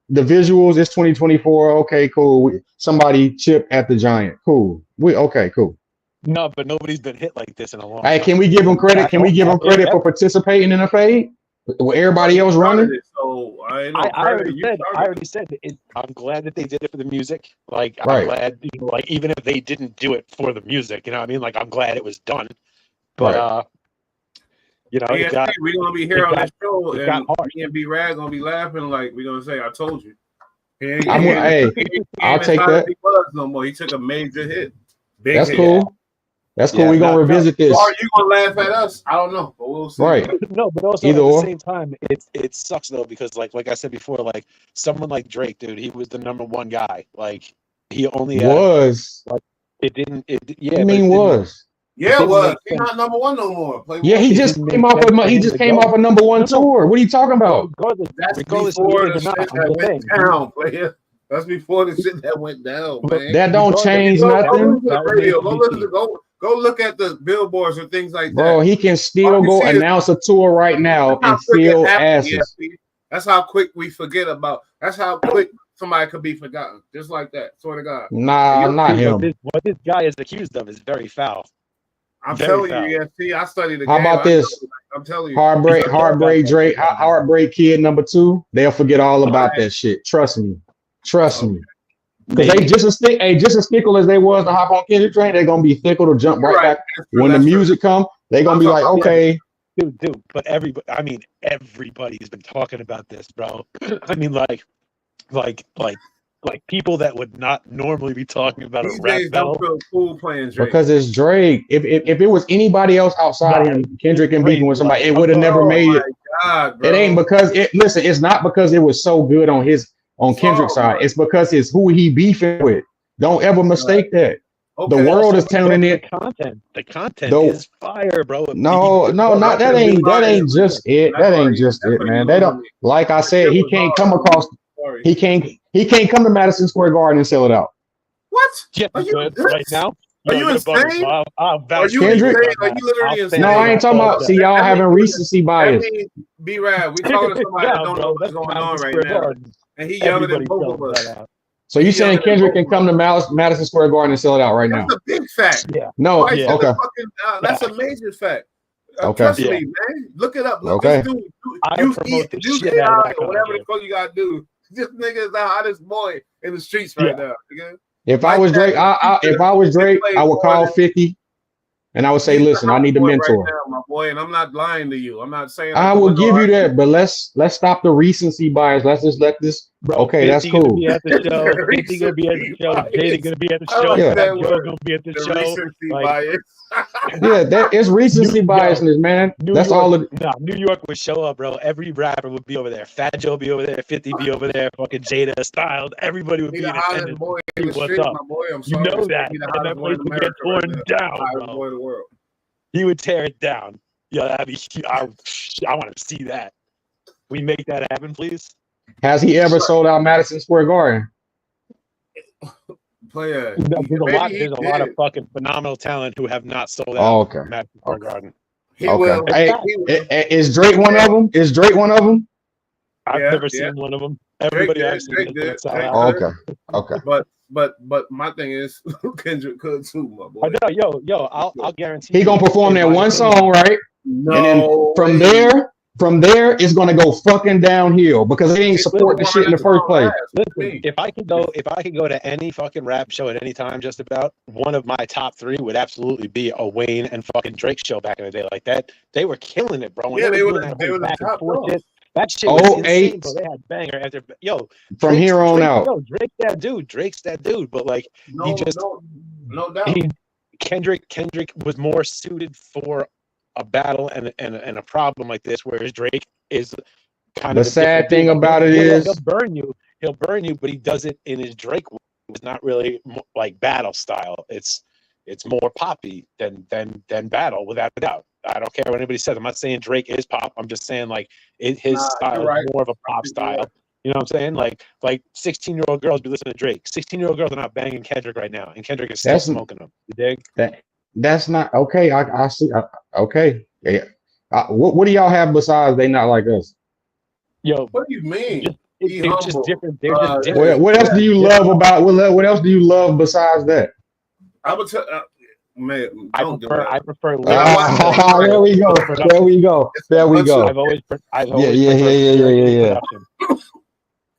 the visuals. It's 2024. Okay, cool. Somebody chip at the Giant. Cool. Cool. No, but nobody's been hit like this in a long Hey, time. can we give him credit? Can we give him credit for participating in a fade? With everybody else running? So I already said it. I'm glad that they did it for the music. Like, I'm Right. glad, like, even if they didn't do it for the music, you know what I mean? Like, I'm glad it was done. But, Right. we're gonna be here on this show, it got and hard. me and B Rag gonna be laughing like we're gonna say, "I told you." He ain't I'll as take hot that. as he was no more. He took a major hit. Big That's hit. cool. That's cool. Yeah, We're gonna revisit this. Or you gonna laugh at us? I don't know, but we'll see. Right. No, but also Either at or. the same time, it sucks though because like I said before, like someone like Drake, dude, he was the #1 guy. Like he only had, Was. like it didn't. It yeah. I but mean, it didn't- was. Yeah, it didn't was. make He's sense. not #1 no more. Playboy. Yeah, he just came off of a #1 tour. What are you talking about? That's regardless before of the the shit not, I'm that just went saying. down, player. That's before the shit that went down, man. That don't change Go nothing. listen to the radio. Go look at the billboards and things like that. Bro, he can still All you go see is- announce a tour right now That's how and quick it feel happened, asses. ESP. That's how quick we forget about. That's how quick somebody could be forgotten. Just like that. Swear to God. Nah, not him. What this guy is accused of is very foul. I'm Very telling you, ESP. I studied the How game. about I know, this? I'm telling you. Heartbreak Drake, Heartbreak Kid #2. They'll forget all about that shit. Trust me. Because they just as fickle as they was to hop on Kendrick train, they're gonna be fickle to jump right back when the music come. They're gonna be like, okay. Dude, but everybody's been talking about this, bro. I mean, like people that would not normally be talking about These a rap days battle. don't feel cool playing Drake. Because it's Drake. If it was anybody else outside of him, Kendrick and beefing with somebody, it would have never made it. God, bro. It ain't because listen, it's not because it was so good on Kendrick's side. It's because it's who he beefing with. Don't ever mistake that. Okay. The world is telling it. The content is fire, bro. No, not that ain't just it. That ain't just it, man. They don't, like I said, he can't come across. He can't come to Madison Square Garden and sell it out. What? Yeah, Are you right now? Are you insane? Are you Kendrick? insane? Are you literally insane? No, I ain't talking about. See, y'all having recency bias. Be rad. We talking to somebody that don't know what's going on right now, and he younger than both of us. So you saying Kendrick can come to Madison Square Garden and sell it out right now? That's a big fact. Yeah. No. Twice in Okay. the fucking, that's a major fact. Okay. Trust Yeah. me, man. Look it up. Okay. This dude, I use promote the use shit out of AI that or whatever content. the fuck you gotta do. This nigga is the hottest boy in the streets right now. Nigga. If I was Drake, if I was Drake, I would call 50, and I would say, "Listen, I need a mentor." Right now, my boy, and I'm not lying to you. I'm not saying I will give you that, but let's stop the recency bias. Let's just let this. Okay, that's 50 gonna cool. be at the show. 50 gonna be at the show. Jada gonna be at the I show. like Yeah. that Joe word. gonna be at the The show. recency Like, bias. Yeah, that is recency biasness, man. That's all. Nah, New York would show up, bro. Every rapper would be over there. Fat Joe be over there. 50 be over there. Fucking Jada, Styled. Everybody would He be the in hottest attendance. boy in the What's street, up? my boy. I'm You sorry know to say that. he the And that hottest boy place in would get America torn right now. down, Hottest bro. boy in the world. He would tear it down. Yeah, that'd be. I want to see that. We make that happen, please. Has he ever sold out Madison Square Garden? Player. There's a lot of fucking phenomenal talent who have not sold out. Oh, okay. Madison Square Garden. He will. Okay. He will. Is Drake one of them? Is Drake one of them? I've Yeah, never yeah. seen one of them. Drake Everybody did, I've seen Drake is did, sell Drake out. did. Okay. But my thing is Kendrick could too, my boy. I know, yo, I'll guarantee He gonna perform that one song, right? No And then from there, it's gonna go fucking downhill because they ain't support the shit in the first place. Listen, if I could go to any fucking rap show at any time, just about, one of my top 3 would absolutely be a Wayne and fucking Drake show back in the day. Like that, they were killing it, bro. When Yeah, they were doing that they whole were the back and top forth dogs. shit, that shit was insane, 08. bro. They had banger after From here on out. Yo, Drake's that dude, but like No doubt. Kendrick was more suited for a battle and a problem like this, whereas Drake is kind of The sad thing about it is he'll burn you, but he does it in his Drake way. It's not really like battle style. It's more poppy than battle, without a doubt. I don't care what anybody says. I'm not saying Drake is pop. I'm just saying like his style is more of a pop style. You know what I'm saying? Like 16-year-old girls be listening to Drake. 16-year-old girls are not banging Kendrick right now, and Kendrick is still smoking them. You dig? That's not okay. I see. Okay. Yeah. What do y'all have besides They Not Like Us? Yo, what do you mean? They're just different. They're just different. What else do you love about what else do you love besides that? I would tell man, I prefer there we go. There we go. There we go. I've always Yeah.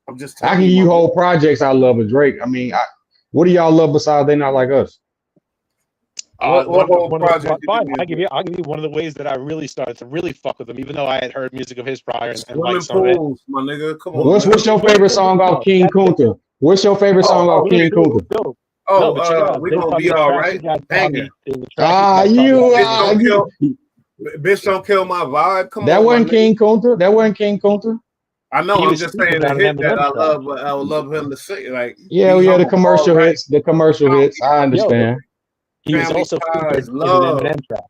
I'm just I can give you whole projects I love of Drake. I mean, what do y'all love besides They Not Like Us? I'll give you one of the ways that I really started to really fuck with him, even though I had heard music of his prior and liked some of it. My nigga, come on. What's your favorite song off King Kunta? What's your favorite song off King Kunta? We gonna be all right. Hanging. Bitch don't kill my vibe. Come on. That wasn't King Kunta. That wasn't King Kunta. I know. I'm just saying the hit that I love. I would love him to say like. The commercial hits. The commercial hits. I understand. He was also love.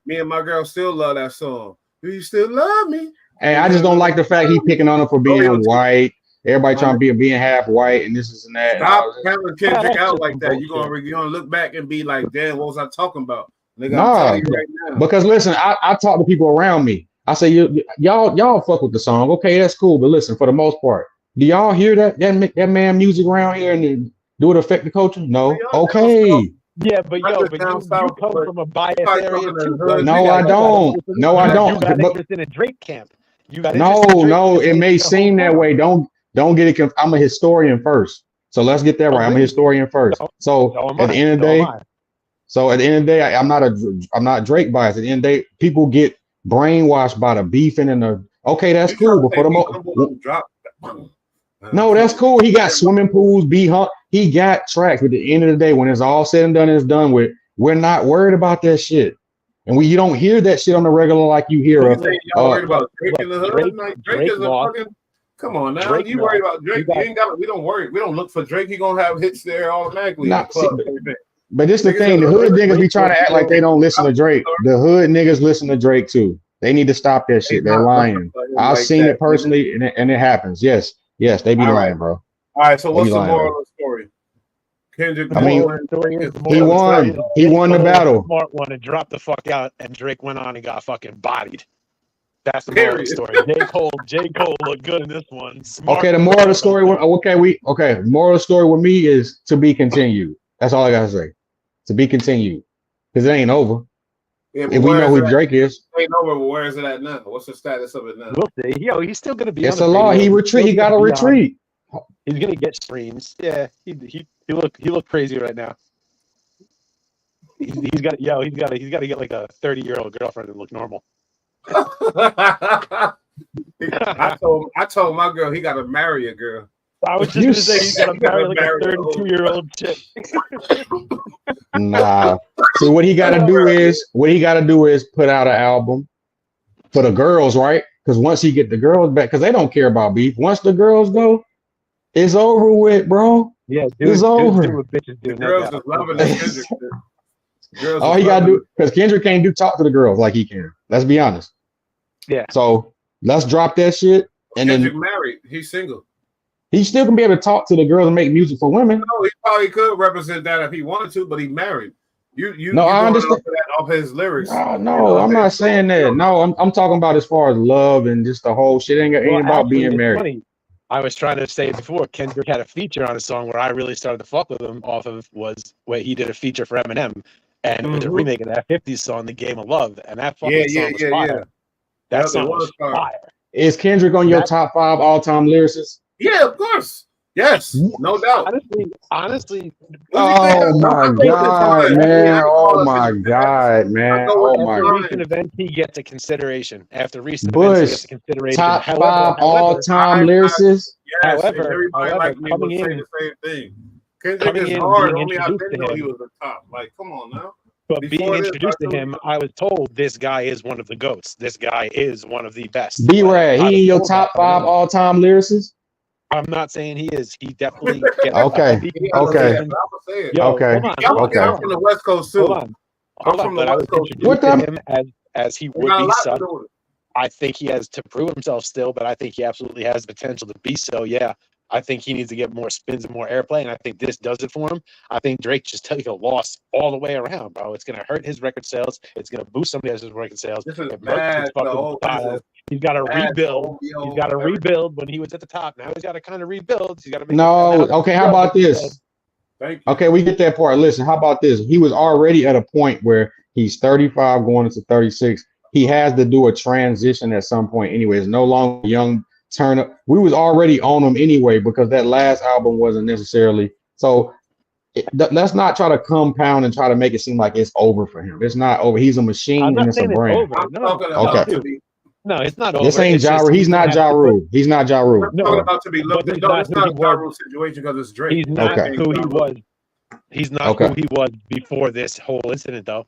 Me and my girl still love that song. Do you still love me? Hey, I just don't like the fact he picking on her for being white. Everybody trying to being half white and this and that. Stop having Kendrick out like that. You're gonna look back and be like, damn, what was I talking about? Nigga, I'm telling you right now. Because listen, I talk to people around me. I say, y'all fuck with the song. Okay, that's cool. But listen, for the most part, do y'all hear that man music around here and do it affect the culture? No. Okay. Yeah, but you come from a biased area too. No, I don't. No, I don't. You got interest in a Drake camp. No, it may seem that way. Don't get it. I'm a historian first. So let's get that right. I'm a historian first. So at the end of the day, I'm not Drake biased. At the end of the day, people get brainwashed by the beefing and the that's cool. But for the no, that's cool. He got swimming pools, he got tracks. But at the end of the day, when it's all said and done, it's done with. We're not worried about that shit, and you don't hear that shit on the regular like you hear. Y'all worried about Drake in the hood? Drake is a fucking. Come on now, you worried about Drake? You ain't got. We don't worry. We don't look for Drake. He gonna have hits there automatically. But this the thing. The hood niggas be trying to act like they don't listen to Drake. The hood niggas listen to Drake too. They need to stop that shit. They're lying. I've seen it personally, and it happens. Yes, they be lying, bro. All right, so what's the moral of the story? Kendrick, he won. He won the battle. Smart one and dropped the fuck out, and Drake went on and got fucking bodied. That's the moral of the story. J. Cole looked good in this one. Okay, the moral of the story. The moral of the story with me is to be continued. That's all I gotta say. To be continued, because it ain't over. Yeah, if we know who Drake is, it ain't over. But where is it at now? What's the status of it now? We'll see. Yo, he's still gonna be. It's a law. He retreat. He got to retreat. He's gonna get streams. Yeah, he look crazy right now. He's got to get like a 30-year-old girlfriend to look normal. I told my girl he got to marry a girl. I was just gonna say he's got to marry like a 32-year-old chick. Nah. See what he got to do is put out an album for the girls, right? Because once he get the girls back, because they don't care about beef. Once the girls go, it's over with, bro. Yeah, it's over. The girls is loving it. All he gotta do, because Kendrick can't talk to the girls like he can. Let's be honest. Yeah. So let's drop that shit. And Kendrick then married. He's single. He still can be able to talk to the girls and make music for women. No, he probably could represent that if he wanted to, but he married. I understand off his lyrics. No, I'm not saying that. No, I'm talking about as far as love and just the whole shit. Ain't about being married. Funny. I was trying to say before, Kendrick had a feature on a song where I really started to fuck with him off of was where he did a feature for Eminem, and with a remake of that 50s song, The Game of Love, and that fucking song was fire. That song was fire. Is Kendrick on your top 5 all-time lyricists? Yeah, of course. Yes, no doubt. Honestly. Oh my God, man! Oh my God, man! Oh my God. Recent events, he gets a consideration. After recent events, he gets a consideration. Top 5 all-time lyricists. However, everybody like me would say the same thing. Kendrick is hard. Only I didn't know he was the top. Like, come on now. But being introduced to him, I was told this guy is one of the GOATs. This guy is one of the best. B-Rad, he in your top 5 all-time lyricists? I'm not saying he is. He definitely gets Okay. Okay. Yo, Okay. Hold on. I'm from the West Coast too. Hold on. But I was introduced to him as he would be such. I think he has to prove himself still, but I think he absolutely has the potential to be so. Yeah, I think he needs to get more spins and more airplay, and I think this does it for him. I think Drake just took a loss all the way around, bro. It's gonna hurt his record sales. It's gonna boost somebody else's record sales. This is It bad. hurts his fucking style. He's got to rebuild. He's got to rebuild when he was at the top. Now he's got to kind of rebuild. He's got to make No. Okay. How about this? Okay, we get that part. Listen, how about this? He was already at a point where he's 35 going into 36. He has to do a transition at some point anyway. It's no longer young Turner. We was already on him anyway because that last album wasn't necessarily. So let's not try to compound and try to make it seem like it's over for him. It's not over. He's a machine and it's a brand. Okay. No, it's not over. This ain't Ja Rule. He's not Ja Rule. He's not Ja Rule. I'm talking about to be looked at. No, it's not a Ja Rule situation because it's Drake. He's not who he was. He's not who he was before this whole incident, though.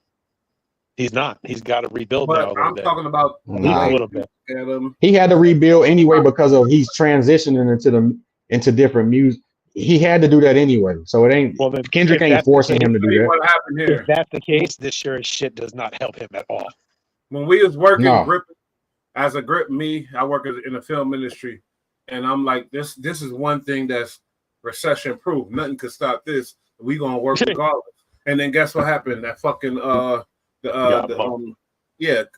He's not. He's got to rebuild now a little bit. I'm talking about a little bit. He had to rebuild anyway because of he's transitioning into different music. He had to do that anyway. So it ain't. Well, Kendrick ain't forcing him to do that. What happened here? If that's the case, this sure as shit does not help him at all. When we was working as a grip, I work in the film industry, and I'm like, this is one thing that's recession proof. Nothing could stop this. We gonna work regardless. And then guess what happened? That fucking the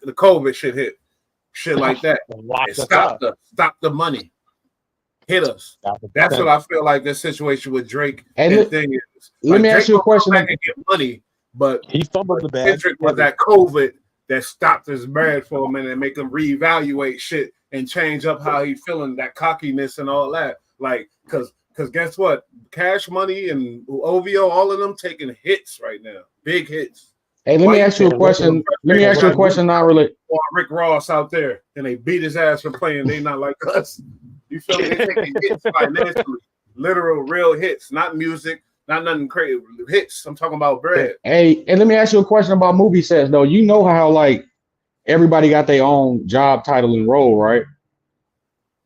COVID shit hit. Shit like that. It stopped us. Stopped the money. Hit us. That's what I feel like this situation with Drake and thing is. Let me ask you a question. Get money, but he fumbled the bag. Kendrick was that COVID that stopped his bread for a minute and make him reevaluate shit and change up how he feeling, that cockiness and all that. Like, cause guess what? Cash Money and OVO, all of them taking hits right now. Big hits. Hey, let me ask you a question. Let me ask you a question. Not really. Rick Ross out there, and they beat his ass for playing. They not like us. You feel me? They taking hits financially, literal, real hits, not music, not nothing crazy. Hits. I'm talking about bread. Hey, and let me ask you a question about movie sets, though. You know how like everybody got their own job title and role, right?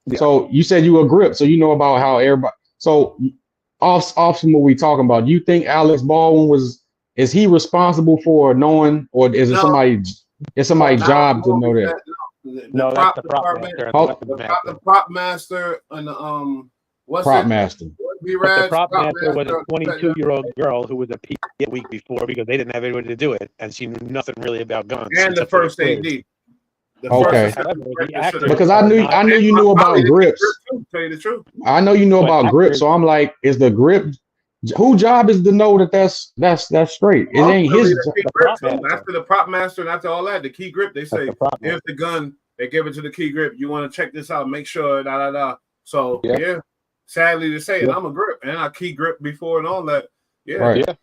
Yeah. So you said you were grip, so you know about how everybody. So off from what we talking about, do you think Alex Baldwin is he responsible for knowing, or is it somebody's job to know that? No, that's the prop master. The prop master and the what's prop it? Master. The prop master was a 22-year-old girl who was a PA a week before because they didn't have anybody to do it, and she knew nothing really about guns. And the first AD. Okay. Because I knew you knew about grips. Tell you the truth. I know you know about grip, so I'm like, is the grip? Whose job is to know that that's straight? It ain't his job. After the prop master and after all that, the key grip, they say, here's the gun. They give it to the key grip. You want to check this out? Make sure. So yeah. Sadly to say, I'm a grip and I key grip before and all that. Yeah. Right. Yeah.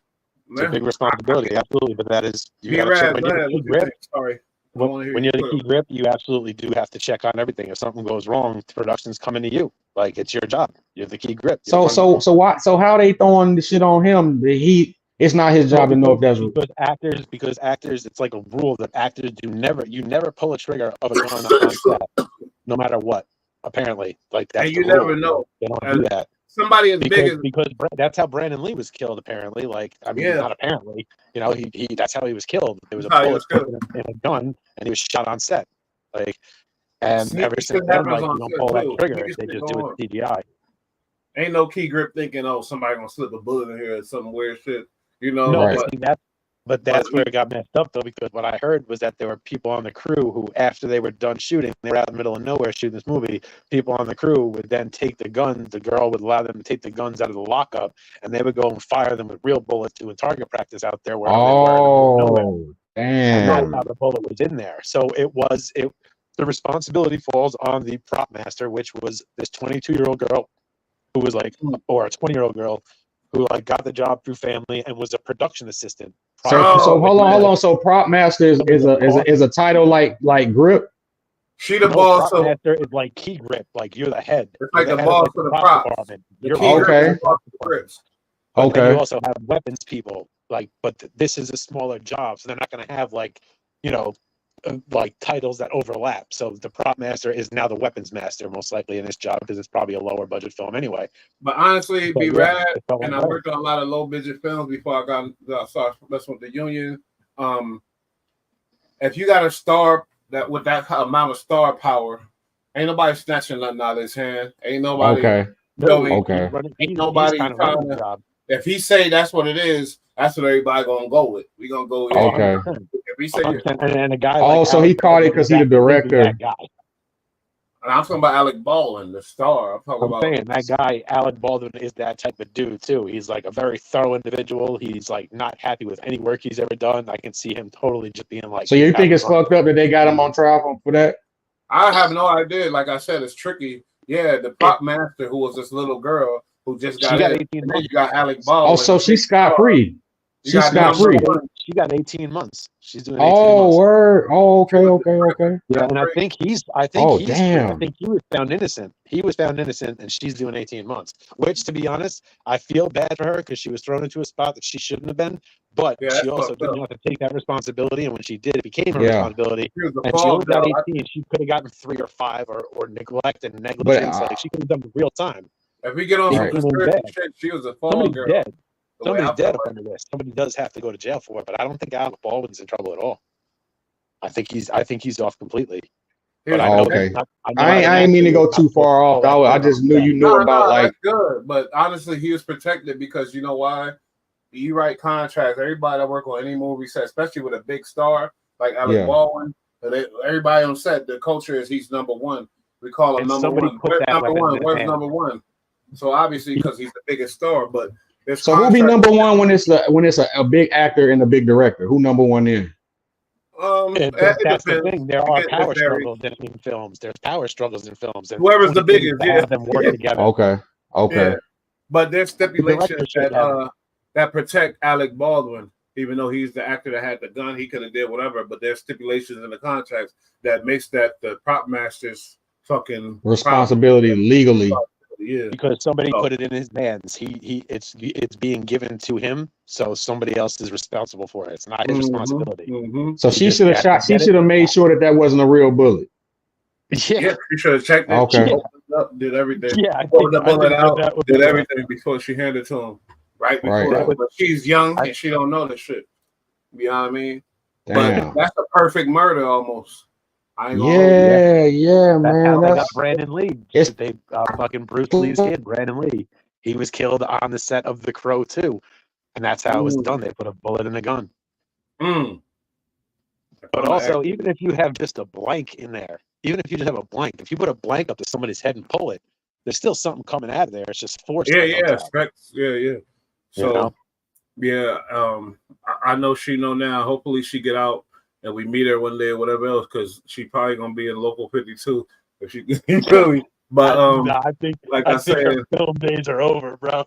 It's a big responsibility, absolutely. But that is you got to check when you're the key grip. Sorry. When you're the key grip, you absolutely do have to check on everything. If something goes wrong, production's coming to you. Like it's your job. You're the key grip. So how they throwing the shit on him? It's not his job to know if that's because actors, it's like a rule that actors you never pull a trigger of a gun on set, no matter what. Apparently, like that. And you never know. They don't do that. Somebody as big as because that's how Brandon Lee was killed. Apparently, like I mean, not apparently. You know, he that's how he was killed. There was a bullet in a gun, and he was shot on set. Like, and ever since then, like you don't pull that trigger. They just do it with CGI. Ain't no key grip thinking, oh, somebody gonna slip a bullet in here or some weird shit. You know, no, But that's where it got messed up, though, because what I heard was that there were people on the crew who, after they were done shooting, they were out in the middle of nowhere shooting this movie. People on the crew would then take the guns. The girl would allow them to take the guns out of the lockup, and they would go and fire them with real bullets doing target practice out there wherever they were. Oh, And that's damn. how the bullet was in there. So the responsibility falls on the prop master, which was this 22-year-old girl who was like, or a 20-year-old girl who like got the job through family and was a production assistant. So hold on. So prop master is a title like Grip. She the boss. Prop master is like key grip, like you're the head. It's like You're the head boss of of the props. department. The You're key grip Okay. is the boss of the grips. But then Okay. you also have weapons people, like, but this is a smaller job, so they're not going to have like, like titles that overlap. So the prop master is now the weapons master, most likely in this job, because it's probably a lower budget film anyway. But honestly, But be yeah, rad. it's all And I right. worked on a lot of low budget films before I got started messing with the union. If you got a star that with that amount of star power, ain't nobody snatching nothing out of his hand. Ain't nobody. Okay. Ain't He's nobody kind of trying running the to. job. If he say that's what it is, that's what everybody gonna go with. We gonna go. Yeah. Okay. If he say, 100%. And a guy Oh, like so he Alec caught it Baldwin because is he the that- is director. that guy. and I'm talking about Alec Baldwin, the star. I'm talking I'm about. saying that guy, Alec Baldwin, is that type of dude too. He's like a very thorough individual. He's like not happy with any work he's ever done. I can see him totally just being like. So you think it's fucked up that they got him on trial for that? I have no idea. Like I said, it's tricky. Yeah, the prop master who was this little girl who just got, She got in. 18 And then months. you got Alec Baldwin. Oh, so she's scot free. You She's got scot free. number one. She got 18 months. She's doing 18 Oh, months. word. Oh, okay. Yeah, and I think Oh, he damn. was found innocent. He was found innocent, and she's doing 18 months. Which, to be honest, I feel bad for her because she was thrown into a spot that she shouldn't have been. But Yeah, that's she also fucked didn't up. have to take that responsibility, and when she did, it became her Yeah. responsibility. She was the And she fall only got girl. 18. She could have gotten 3 or 5 or neglect and But negligence. Like she could have done it real time. If we get on some Right. conspiracy shit, she was a fall Somebody's girl. dead. The way I Somebody's dead feel up under this. Somebody does have to go to jail for it, but I don't think Alec Baldwin's in trouble at all. I think he's off completely. But I know Okay. that- I ain't mean to go too far off. I just knew you knew about like. that's good. But honestly, he was protected because you know why? You write contracts. Everybody that work on any movie set, especially with a big star like Alec Yeah. Baldwin, everybody on set, the culture is he's number one. We call him And number somebody one. put Where's that number weapon in one? his Where's hand. number one? So obviously, because he's the biggest star, but there's So who be contracts- number one when it's a big actor and a big director? Who number one then? It That's the depends. thing. There are It power varies. struggles in films. There's power struggles in films. And Whoever's the only thing is biggest, to yeah. have them work together. Okay. Yeah. But there's stipulations director should that have that protect Alec Baldwin, even though he's the actor that had the gun, he could have did whatever. But there's stipulations in the contracts that makes that the prop master's fucking Responsibility legally. Yeah. Because somebody So- put it in his hands. It's being given to him, so somebody else is responsible for it. It's not his responsibility. So He she just should have has shot. to She get it. should have made sure that wasn't a real bullet. Yeah, she should have checked it. Okay. Opened up, did everything. Yeah, I Pulled think- the bullet I think out, that would did be everything before she handed it to him. Right before Right. that. But she's young and she don't know the shit. You know what I mean? Damn. But that's a perfect murder almost. I ain't gonna Yeah, That's how man. they got That's Brandon Lee. It's- They fucking Bruce Lee's kid, Brandon Lee. He was killed on the set of The Crow too, and that's how it was done. They put a bullet in a gun. But also, even if you have just a blank in there, even if you just have a blank, if you put a blank up to somebody's head and pull it, there's still something coming out of there. It's just forced. Yeah, that yeah, comes out. specs. Yeah, yeah. You So, know? yeah, I know she know now. Hopefully, she get out and we meet her one day or whatever else, because she probably gonna be in local 52 if she you feel me. But I think, like I I think said, her film days are over, bro.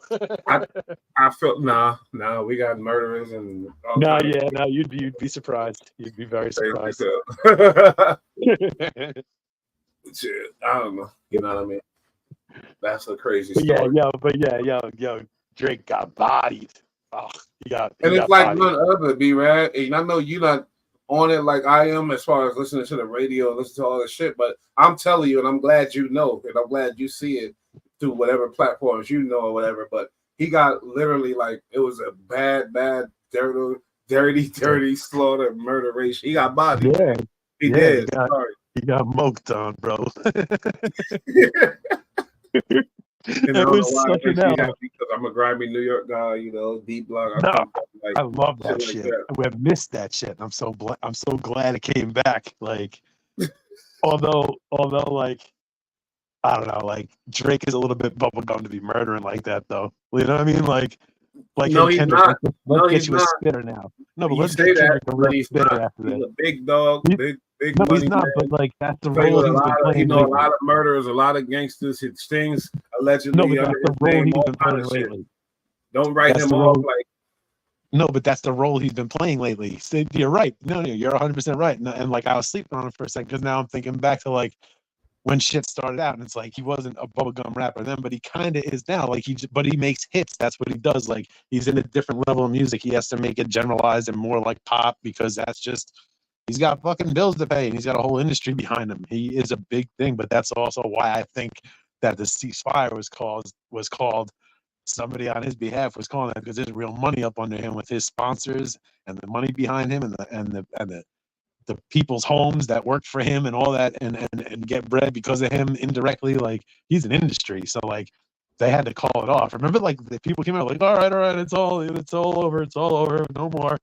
I felt nah, we got murderers and all No, kinds of yeah, no, you'd be surprised. You'd be very crazy surprised. stuff. Shit, I don't know. You know what I mean? That's a crazy But story. yo, Drake got bodied. Oh, he And got it's like bodied. none other, B-Rad. And I know you're not on it like I am as far as listening to the radio and listening to all this shit, but I'm telling you, and I'm glad you know, and I'm glad you see it through whatever platforms you know or whatever, but he got literally like, it was a bad, dirty slaughter, murder race. He got bodied. Yeah, He yeah, did. He got Sorry. moked on, bro. And I It don't know was why such it an makes me L. happy because I'm a grimy New York guy, you know, deep block. No, Like I love that shit shit. like that. We have missed that shit. I'm so glad it came back. Like, although like I don't know, like Drake is a little bit bubblegum to be murdering like that though. You know what I mean? Like No, hey he's Kendrick, not. let's No, get he's you a not. spitter now. No, but You let's say get that, Kendrick a but real he's spitter not. after He's this. a big dog, big No, money he's not, man. but like that's the Played role with a he's been lot of, playing a lately. lot of murderers, a lot of gangsters. Hit Stings No, allegedly but under that's the his role name, he's all been kind playing of shit. lately. Don't write That's him the off role. like. No, but that's the role he's been playing lately. So you're right. No, you're 100% right. And like I was sleeping on it for a second because now I'm thinking back to like when shit started out, and it's like he wasn't a bubblegum rapper then, but he kind of is now. Like but he makes hits. That's what he does. Like he's in a different level of music. He has to make it generalized and more like pop because that's just he's got fucking bills to pay and he's got a whole industry behind him. He is a big thing, but that's also why I think that the ceasefire was called. Somebody on his behalf was calling that because there's real money up under him with his sponsors and the money behind him and the people's homes that work for him and all that and get bread because of him indirectly. Like he's an industry, so like they had to call it off. Remember, like the people came out like, all right, it's all over, no more.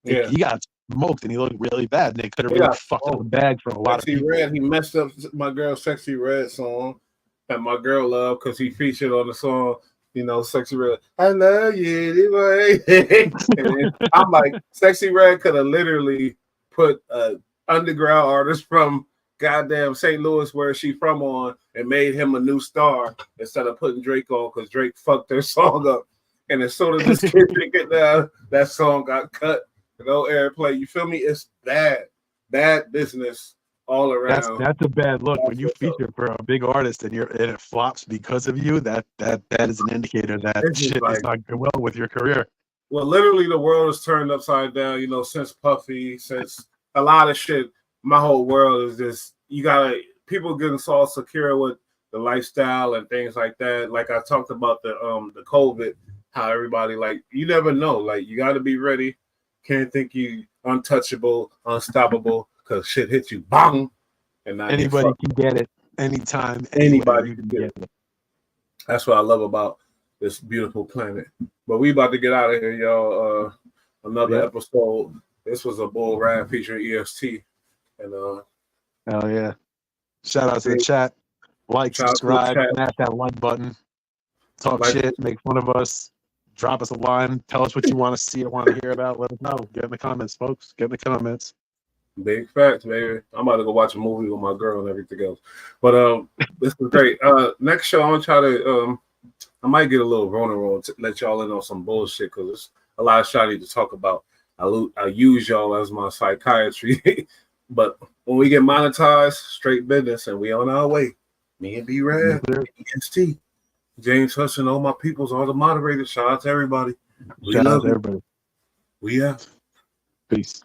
Yeah. He got smoked and he looked really bad, and they could have He really got fucked up the smoked. bag for a lot of Sexy people. Red, he messed up my girl Sexy Red song that my girl loved because he featured on the song, you know, Sexy Red. I love you anyway. And I'm like, Sexy Red could have literally put a underground artist from goddamn St. Louis, where she from, on and made him a new star instead of putting Drake on because Drake fucked their song up. And as soon as this kid didn't get down, that song got cut. No airplay. You feel me? It's bad business all around. That's a bad look when you feature for a big artist and it flops because of you. That is an indicator that It's just shit like- is not going well with your career. Well, literally, the world is turned upside down. You know, since Puffy, since a lot of shit. My whole world is just people getting so secure with the lifestyle and things like that. Like I talked about the COVID, how everybody like you never know. Like you got to be ready. Can't think you untouchable, unstoppable, because shit hits you, bang, and not Anybody can get it anytime. Anybody you can get it. That's what I love about this beautiful planet. But we about to get out of here, y'all. Another episode. This was a bull ride featuring EST. And hell yeah. Shout out to the chat. Like, Shout out to the subscribe, chat. smash that like button. Talk Like- shit, make fun of us. Drop us a line. Tell us what you want to see or want to hear about. Let us know. Get in the comments, folks. Get in the comments. big facts, baby. I'm about to go watch a movie with my girl and everything else. But this is great. Next show, I'm gonna try to I might get a little vulnerable to let y'all in on some bullshit because there's a lot of shit I need to talk about. I use y'all as my psychiatry. But when we get monetized, straight business, and we on our way. Me and B-Rad, EST, James Hudson, all my peoples, all the moderators. Shout out to everybody. We Shout out love to you. everybody. We out. Peace.